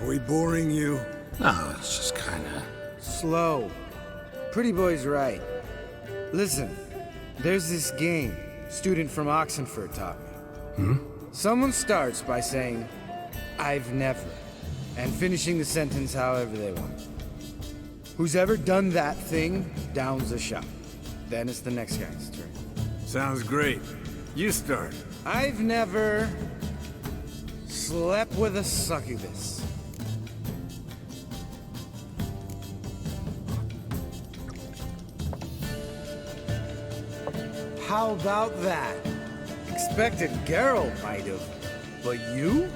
Speaker 16: Are we boring you?
Speaker 5: No, it's just kinda...
Speaker 17: Slow. Pretty boy's right. Listen, there's this game student from Oxenford taught me. Someone starts by saying, I've never, and finishing the sentence however they want. Who's ever done that thing downs a shot. Then it's the next guy's turn.
Speaker 16: Sounds great. You start.
Speaker 17: I've never slept with a succubus. How about that? Expected Geralt might have, but you?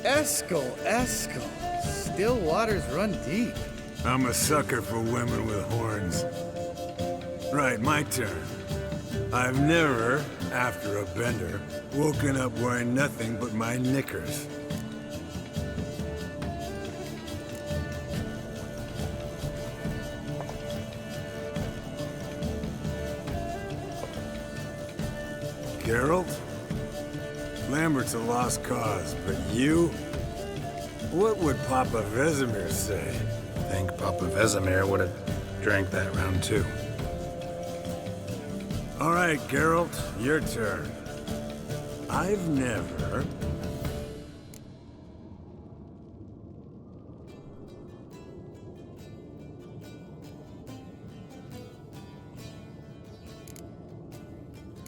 Speaker 17: Eskel. Still waters run deep.
Speaker 16: I'm a sucker for women with horns. Right, my turn. I've never, after a bender, woken up wearing nothing but my knickers. Geralt? Lambert's a lost cause, but you? What would Papa Vesemir say?
Speaker 5: I think Papa Vesemir would have drank that round too.
Speaker 16: All right, Geralt, your turn. I've never...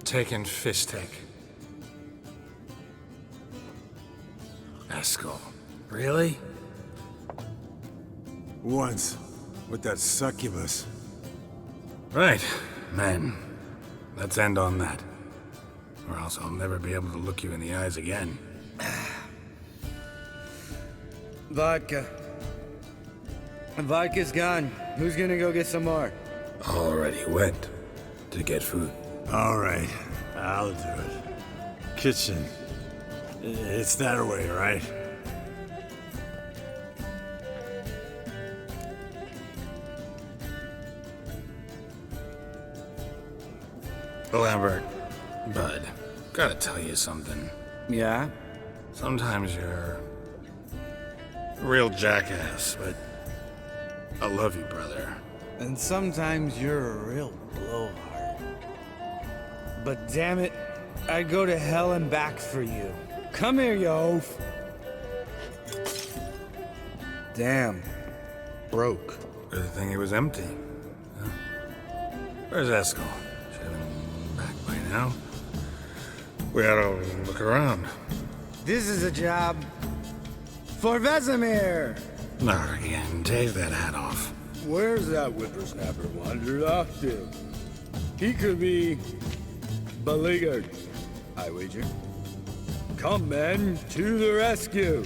Speaker 5: taken Fistek. Eskel. Really?
Speaker 16: Once, with that succubus.
Speaker 5: Right, men. Let's end on that. Or else I'll never be able to look you in the eyes again.
Speaker 17: Vodka. Vodka's gone. Who's gonna go get some more?
Speaker 5: Already went to get food.
Speaker 16: All right, I'll do it. Kitchen. It's that way, right?
Speaker 5: Lambert, bud, gotta tell you something.
Speaker 17: Yeah?
Speaker 5: Sometimes you're a real jackass, but I love you, brother.
Speaker 17: And sometimes you're a real blowhard. But damn it, I'd go to hell and back for you. Come here, you oaf. Damn. Broke.
Speaker 5: Good thing it was empty. Huh? Where's Eskel? Should have been back by now. We ought to look around.
Speaker 17: This is a job for Vesemir.
Speaker 5: Not again. Take that hat off.
Speaker 3: Where's that whippersnapper wandered off to? He could be beleaguered, I wager. Come, men, to the rescue!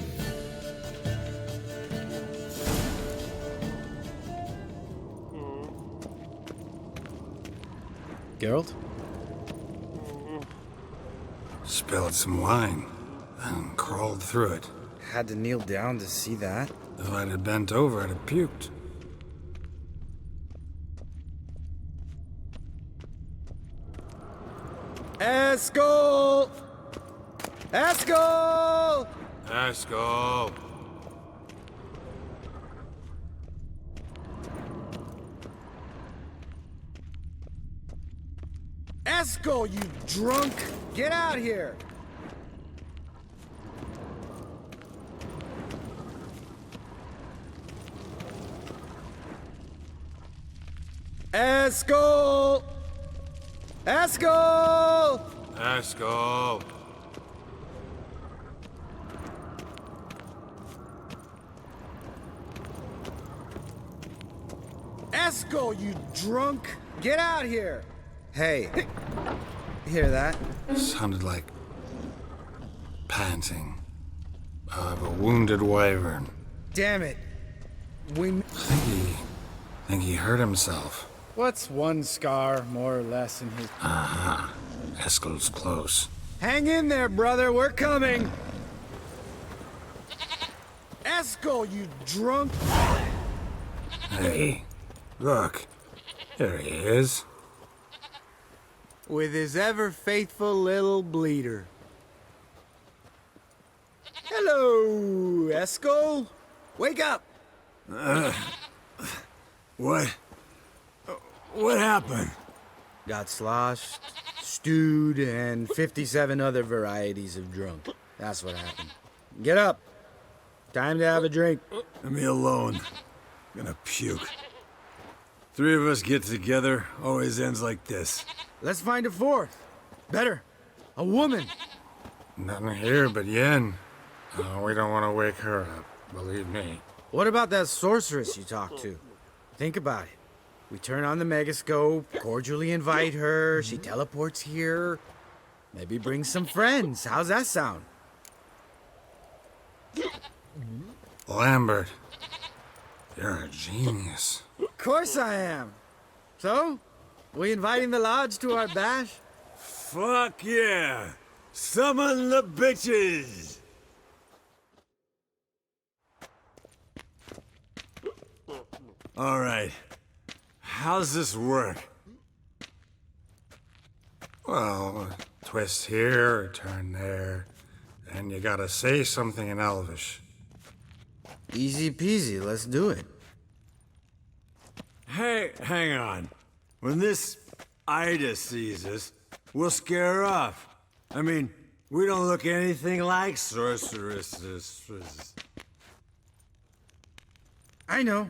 Speaker 17: Geralt?
Speaker 5: Spilled some wine and crawled through it.
Speaker 17: Had to kneel down to see that.
Speaker 5: If I'd have bent over, I'd have puked.
Speaker 17: Eskel! Eskel!
Speaker 5: Eskel!
Speaker 17: Eskel, you drunk! Get out here! Eskel! Eskel!
Speaker 5: Eskel!
Speaker 17: Eskel, you drunk! Get out here! Hey, hear that?
Speaker 5: Sounded like panting of a wounded wyvern.
Speaker 17: Damn it! We.
Speaker 5: Think he hurt himself.
Speaker 17: What's one scar more or less in his?
Speaker 5: Aha, Eskel's close.
Speaker 17: Hang in there, brother. We're coming. Eskel, you drunk!
Speaker 5: Hey, look, there he is.
Speaker 17: With his ever faithful little bleeder. Hello, Eskel. Wake up.
Speaker 16: What? What happened?
Speaker 17: Got sloshed, stewed, and 57 other varieties of drunk. That's what happened. Get up. Time to have a drink.
Speaker 16: Leave me alone. I'm gonna puke. Three of us get together, always ends like this.
Speaker 17: Let's find a fourth. Better. A woman.
Speaker 5: Nothing here but Yen. We don't want to wake her up, believe me.
Speaker 17: What about that sorceress you talked to? Think about it. We turn on the megascope, cordially invite her, she teleports here. Maybe bring some friends. How's that sound?
Speaker 5: Lambert, you're a genius.
Speaker 17: Of course I am. So, we inviting the lodge to our bash?
Speaker 16: Fuck yeah! Summon the bitches! All right. How's this work?
Speaker 5: Well, twist here, turn there, and you gotta say something in Elvish.
Speaker 17: Easy peasy, let's do it.
Speaker 16: Hey, hang on. When this Ida sees us, we'll scare her off. I mean, we don't look anything like sorceresses.
Speaker 17: I know.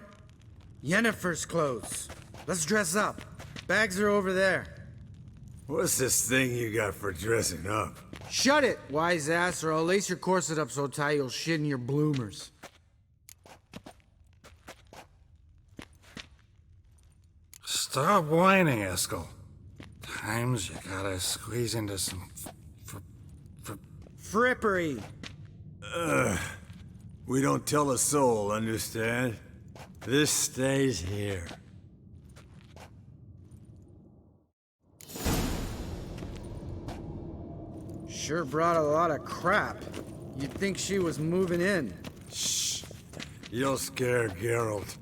Speaker 17: Yennefer's clothes. Let's dress up. Bags are over there.
Speaker 16: What's this thing you got for dressing up?
Speaker 17: Shut it, wise ass, or I'll lace your corset up so tight you'll shit in your bloomers.
Speaker 5: Stop whining, Eskel. Times you gotta squeeze into some
Speaker 17: frippery.
Speaker 16: We don't tell a soul, understand? This stays here.
Speaker 17: Sure brought a lot of crap. You'd think she was moving in.
Speaker 16: Shh. You'll scare Geralt.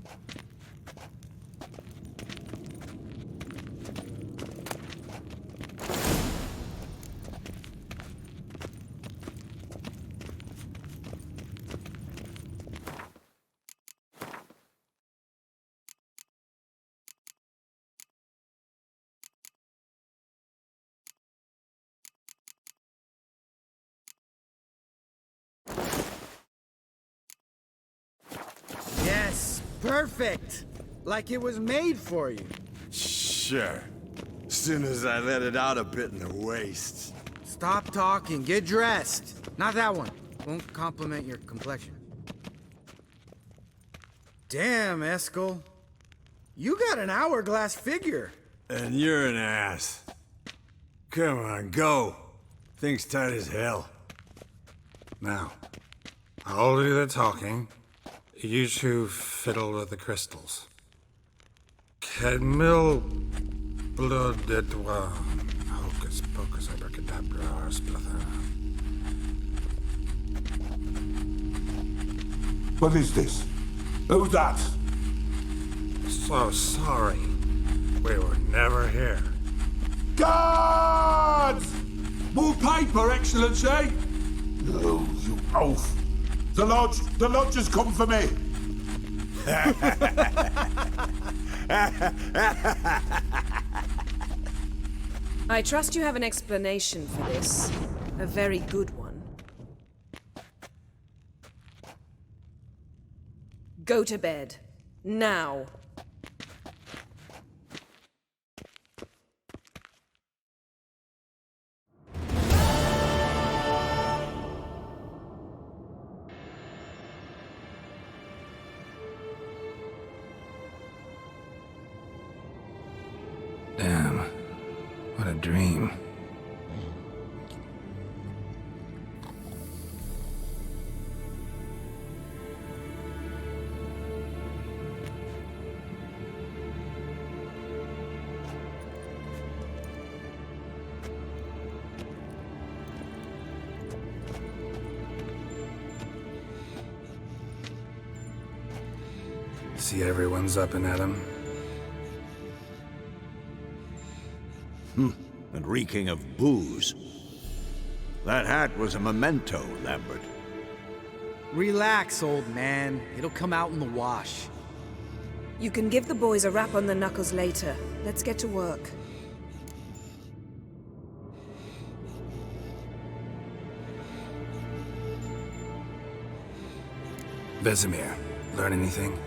Speaker 17: Yes, perfect. Like it was made for you.
Speaker 16: Sure. Soon as I let it out a bit in the waist.
Speaker 17: Stop talking, get dressed. Not that one. Won't compliment your complexion. Damn, Eskel. You got an hourglass figure.
Speaker 16: And you're an ass. Come on, go. Thing's tight as hell.
Speaker 5: Now, I'll do the talking. You two fiddle with the crystals. Cadmil blood de toi. Hocus pocus abracadabra splather.
Speaker 18: What is this? Who's that?
Speaker 5: So sorry. We were never here.
Speaker 18: Guards! More paper, Excellency! No, you oaf. The lodge has come for me.
Speaker 14: I trust you have an explanation for this. A very good one. Go to bed. Now.
Speaker 5: Damn. What a dream. See everyone's up and at 'em.
Speaker 8: And reeking of booze. That hat was a memento, Lambert.
Speaker 17: Relax, old man. It'll come out in the wash.
Speaker 14: You can give the boys a rap on the knuckles later. Let's get to work.
Speaker 5: Vesemir, learn anything?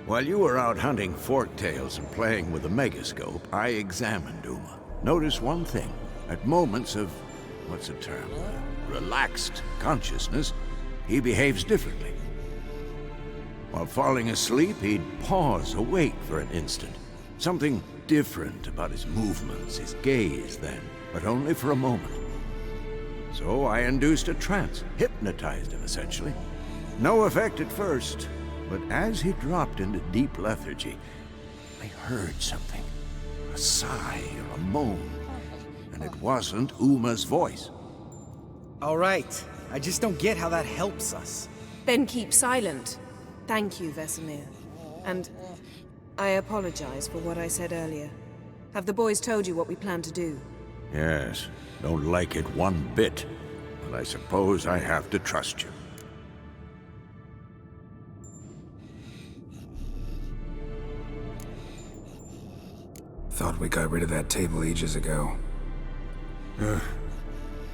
Speaker 8: While you were out hunting forktails and playing with the megascope, I examined Uma. Notice one thing. At moments of, what's the term? Relaxed consciousness, he behaves differently. While falling asleep, he'd pause, awake for an instant. Something different about his movements, his gaze then, but only for a moment. So I induced a trance, hypnotized him essentially. No effect at first, but as he dropped into deep lethargy, I heard something. A sigh or a moan. And it wasn't Uma's voice.
Speaker 17: All right. I just don't get how that helps us.
Speaker 14: Then keep silent. Thank you, Vesemir. And I apologize for what I said earlier. Have the boys told you what we plan to do?
Speaker 8: Yes, don't like it one bit. But I suppose I have to trust you.
Speaker 5: Thought we got rid of that table ages ago.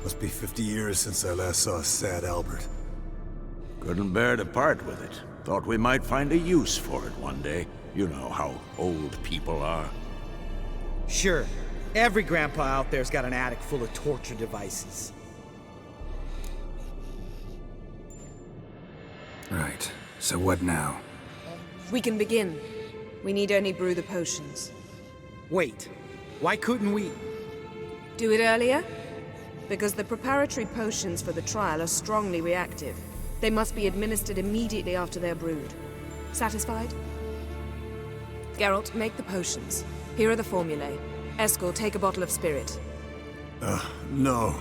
Speaker 16: Must be 50 years since I last saw sad Albert.
Speaker 8: Couldn't bear to part with it. Thought we might find a use for it one day. You know how old people are.
Speaker 17: Sure. Every grandpa out there's got an attic full of torture devices.
Speaker 5: Right. So what now?
Speaker 14: We can begin. We need only brew the potions.
Speaker 17: Wait. Why couldn't we?
Speaker 14: Do it earlier? Because the preparatory potions for the trial are strongly reactive. They must be administered immediately after they're brewed. Satisfied? Geralt, make the potions. Here are the formulae. Eskel, take a bottle of spirit.
Speaker 16: No.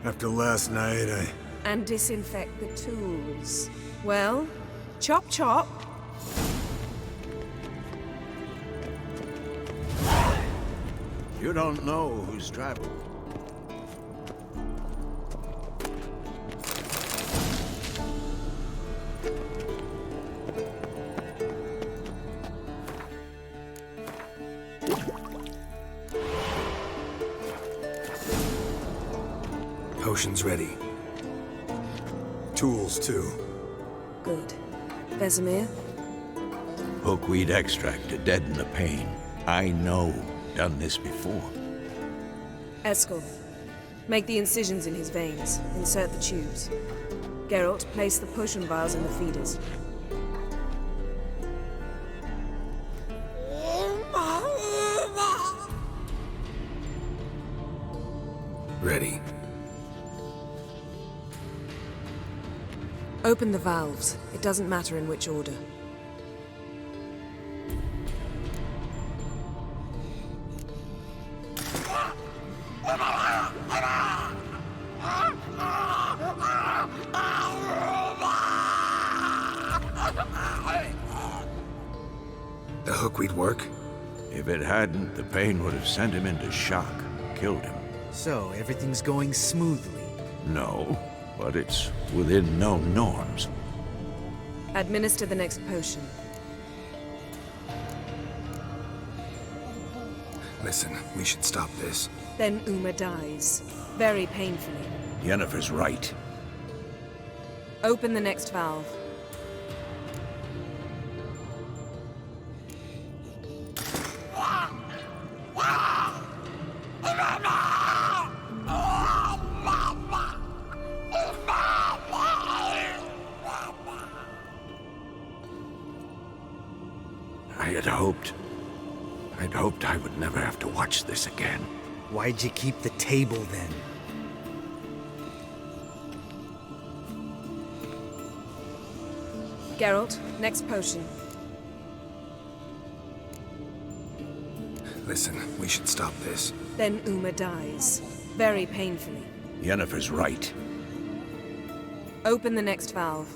Speaker 16: After last night,
Speaker 14: And disinfect the tools. Well, chop chop.
Speaker 8: You don't know who's driving.
Speaker 5: Potions ready.
Speaker 16: Tools, too.
Speaker 14: Good. Vesemir?
Speaker 3: Hookweed extract to deaden the pain. I know. Done this before.
Speaker 14: Eskel, make the incisions in his veins. Insert the tubes. Geralt, place the potion vials in the feeders.
Speaker 5: Ready.
Speaker 14: Open the valves. It doesn't matter in which order.
Speaker 5: The hookweed work?
Speaker 3: If it hadn't, the pain would have sent him into shock, killed him.
Speaker 17: So, everything's going smoothly?
Speaker 3: No, but it's within known norms.
Speaker 14: Administer the next potion.
Speaker 5: Listen, we should stop this.
Speaker 14: Then Uma dies. Very painfully.
Speaker 3: Yennefer's right.
Speaker 14: Open the next valve.
Speaker 3: I'd hoped I would never have to watch this again.
Speaker 17: Why'd you keep the table then?
Speaker 14: Geralt, next potion.
Speaker 5: Listen, we should stop this.
Speaker 14: Then Uma dies. Very painfully.
Speaker 3: Yennefer's right.
Speaker 14: Open the next valve.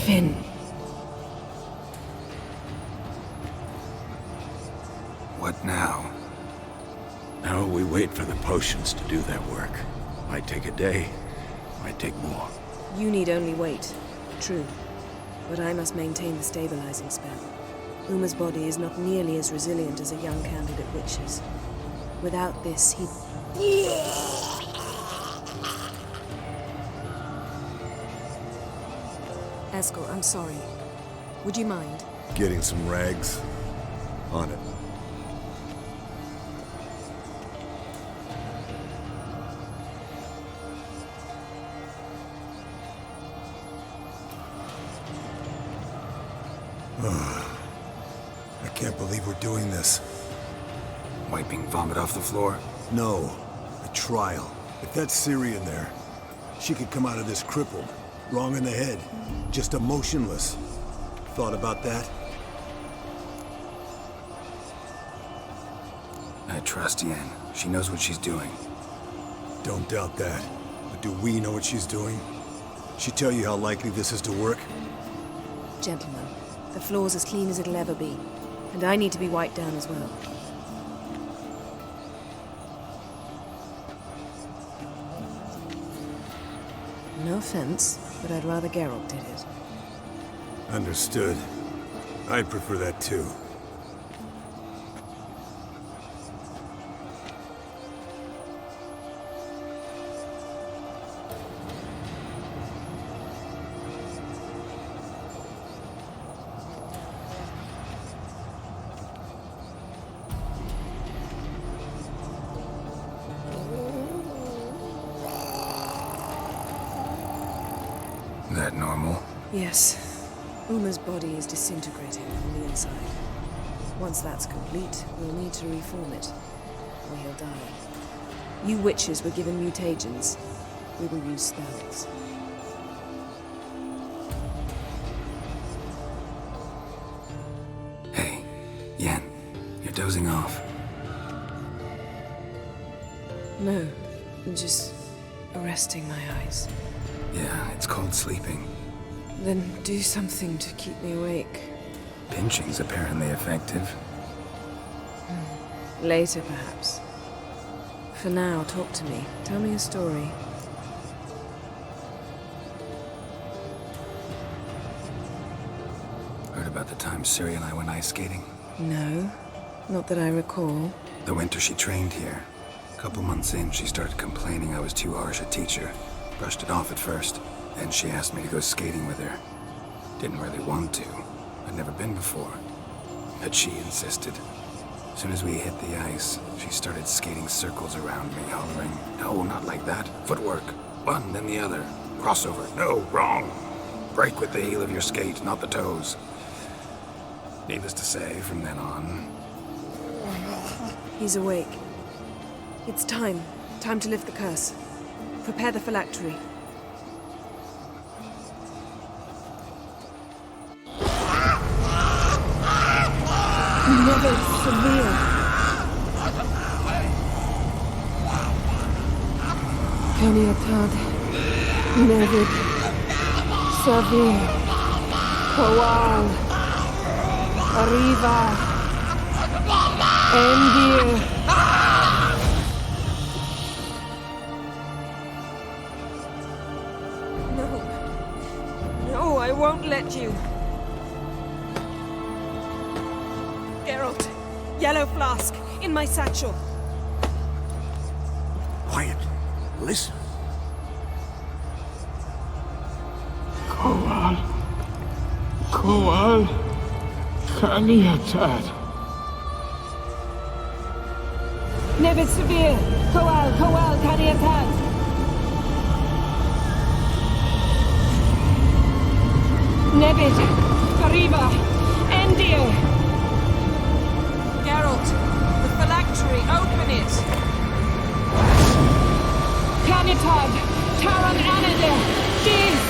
Speaker 14: Fin.
Speaker 5: What now?
Speaker 3: Now we wait for the potions to do their work. Might take a day, might take more.
Speaker 14: You need only wait. True. But I must maintain the stabilizing spell. Uma's body is not nearly as resilient as a young candidate witch's. Without this, he... Eskel, I'm sorry. Would you mind?
Speaker 16: Getting some rags. On it. I can't believe we're doing this.
Speaker 5: Wiping vomit off the floor?
Speaker 16: No. A trial. If that's Ciri in there, she could come out of this crippled. Wrong in the head. Just emotionless. Thought about that?
Speaker 5: I trust Yen. She knows what she's doing.
Speaker 16: Don't doubt that. But do we know what she's doing? She tell you how likely this is to work?
Speaker 14: Gentlemen, the floor's as clean as it'll ever be. And I need to be wiped down as well. No offense, but I'd rather Geralt did it.
Speaker 16: Understood. I'd prefer that too.
Speaker 5: That normal?
Speaker 14: Yes. Uma's body is disintegrating from the inside. Once that's complete, we'll need to reform it, or he'll die. You witches were given mutagens. We will use spells.
Speaker 5: Hey, Yen, you're dozing off.
Speaker 14: No, just arresting my eyes.
Speaker 5: Yeah, it's called sleeping.
Speaker 14: Then do something to keep me awake.
Speaker 5: Pinching's apparently effective.
Speaker 14: Later, perhaps. For now, talk to me. Tell me a story.
Speaker 5: Heard about the time Ciri and I went ice skating?
Speaker 14: No, not that I recall.
Speaker 5: The winter she trained here. A couple months in, she started complaining I was too harsh a teacher. Brushed it off at first. Then she asked me to go skating with her. Didn't really want to. I'd never been before. But she insisted. As soon as we hit the ice, she started skating circles around me, hollering, "No, not like that. Footwork. One, then the other. Crossover. No, wrong. Break with the heel of your skate, not the toes." Needless to say, from then on...
Speaker 14: He's awake. It's time. Time to lift the curse. Prepare the phylactery. Never severe. Caniatad. Never severe. Coal. Arriva. Endir. No, I won't let you. Geralt, yellow flask, in my satchel.
Speaker 8: Quiet. Listen.
Speaker 18: Coal. Coal. Caniatad.
Speaker 14: Never severe. Coal, Caniatad. Nevid, Arriva, Endir. Geralt, the phylactery, open it. Caniatad, Taran Anadir, Dis.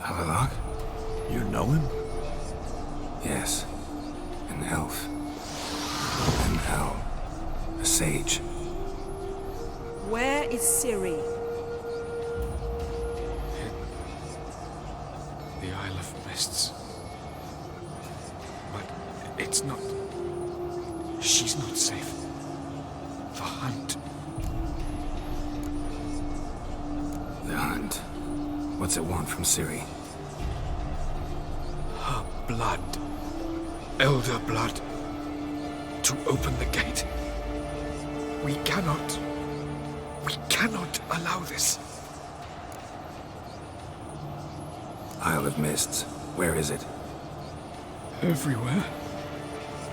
Speaker 5: Avalok?
Speaker 8: You know him?
Speaker 5: Yes. An elf. An elf. A sage.
Speaker 14: Where is Ciri?
Speaker 12: The Isle of Mists. But it's not... She's not safe. The hunt.
Speaker 5: The hunt. What's it want from Ciri?
Speaker 12: Her blood. Elder blood. To open the gate. We cannot allow this.
Speaker 5: Isle of Mists. Where is it?
Speaker 12: Everywhere.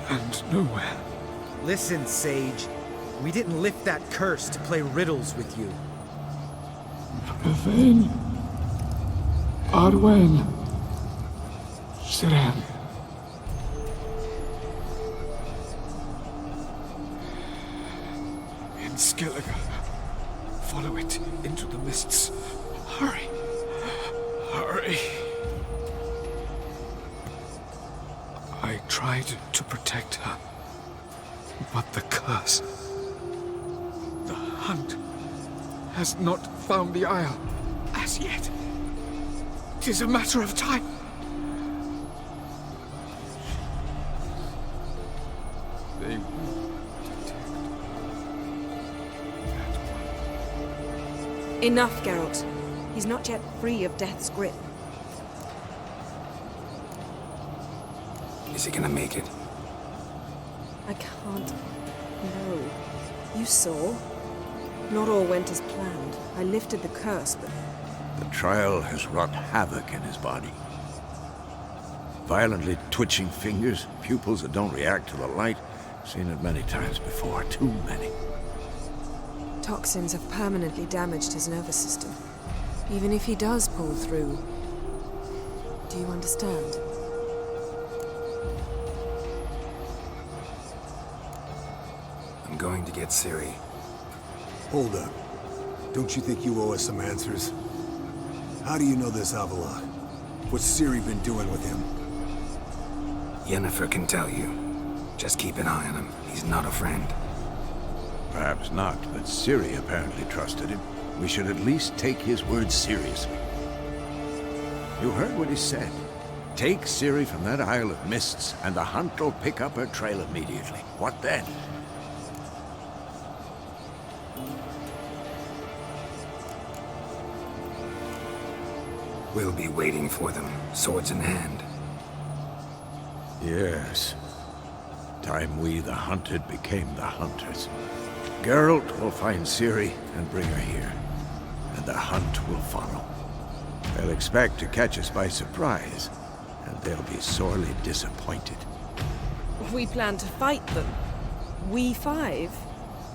Speaker 12: And nowhere.
Speaker 17: Listen, Sage. We didn't lift that curse to play riddles with you.
Speaker 18: Yvain. Arwen. Siren.
Speaker 12: In Skellige. Follow it into the mists. Hurry. Hurry. I tried to protect her. But the curse. The hunt
Speaker 18: has not found the Isle as yet. 'Tis a matter of time. They will detect that one.
Speaker 14: Enough, Geralt. He's not yet free of death's grip.
Speaker 5: Is he gonna make it?
Speaker 14: I can't. No. You saw? Not all went as planned. I lifted the curse, but...
Speaker 8: The trial has wrought havoc in his body. Violently twitching fingers, pupils that don't react to the light. Seen it many times before, too many.
Speaker 14: Toxins have permanently damaged his nervous system. Even if he does pull through... Do you understand?
Speaker 5: I'm going to get Ciri.
Speaker 16: Hold up. Don't you think you owe us some answers? How do you know this Avila? What's Ciri been doing with him?
Speaker 5: Yennefer can tell you. Just keep an eye on him. He's not a friend.
Speaker 8: Perhaps not, but Ciri apparently trusted him. We should at least take his words seriously. You heard what he said. Take Ciri from that Isle of Mists, and the hunt will pick up her trail immediately. What then?
Speaker 5: We'll be waiting for them, swords in hand.
Speaker 8: Yes. Time we, the hunted, became the hunters. Geralt will find Ciri and bring her here, and the hunt will follow. They'll expect to catch us by surprise, and they'll be sorely disappointed.
Speaker 14: We plan to fight them. We five?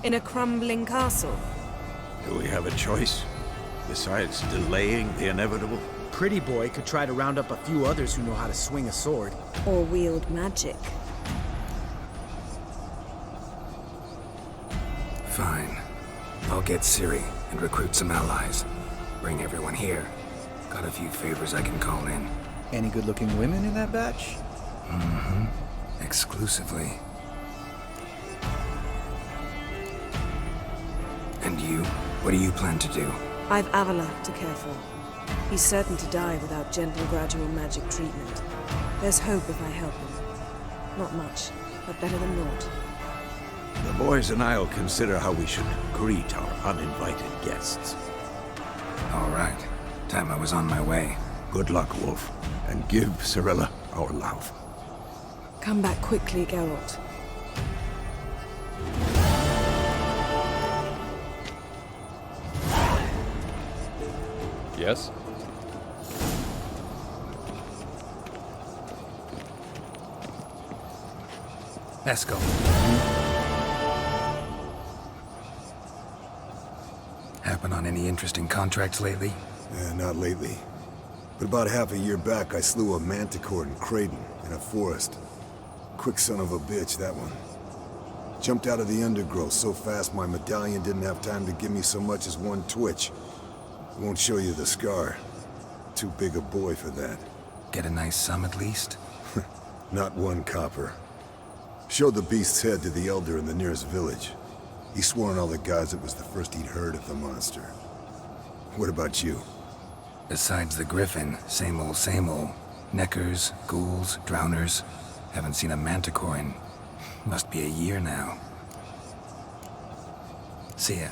Speaker 14: In a crumbling castle?
Speaker 8: Do we have a choice? Besides delaying the inevitable?
Speaker 17: Pretty Boy could try to round up a few others who know how to swing a sword.
Speaker 14: Or wield magic.
Speaker 5: Fine. I'll get Ciri and recruit some allies. Bring everyone here. Got a few favors I can call in.
Speaker 17: Any good-looking women in that batch?
Speaker 5: Mm-hmm. Exclusively. And you? What do you plan to do?
Speaker 14: I've Avila to care for. He's certain to die without gentle, gradual magic treatment. There's hope if I help him. Not much, but better than naught.
Speaker 8: The boys and I'll consider how we should greet our uninvited guests.
Speaker 5: All right. Time I was on my way.
Speaker 8: Good luck, Wolf. And give Cirilla our love.
Speaker 14: Come back quickly, Geralt.
Speaker 12: Yes?
Speaker 5: Eskel. Happen on any interesting contracts lately?
Speaker 16: Not lately. But about half a year back, I slew a manticore in Creighton, in a forest. Quick son of a bitch, that one. Jumped out of the undergrowth so fast my medallion didn't have time to give me so much as one twitch. Won't show you the scar. Too big a boy for that.
Speaker 5: Get a nice sum at least?
Speaker 16: Not one copper. Showed the beast's head to the elder in the nearest village. He swore on all the gods it was the first he'd heard of the monster. What about you?
Speaker 5: Besides the griffin, same old, same old. Neckers, ghouls, drowners. Haven't seen a manticore in... must be a year now. See ya.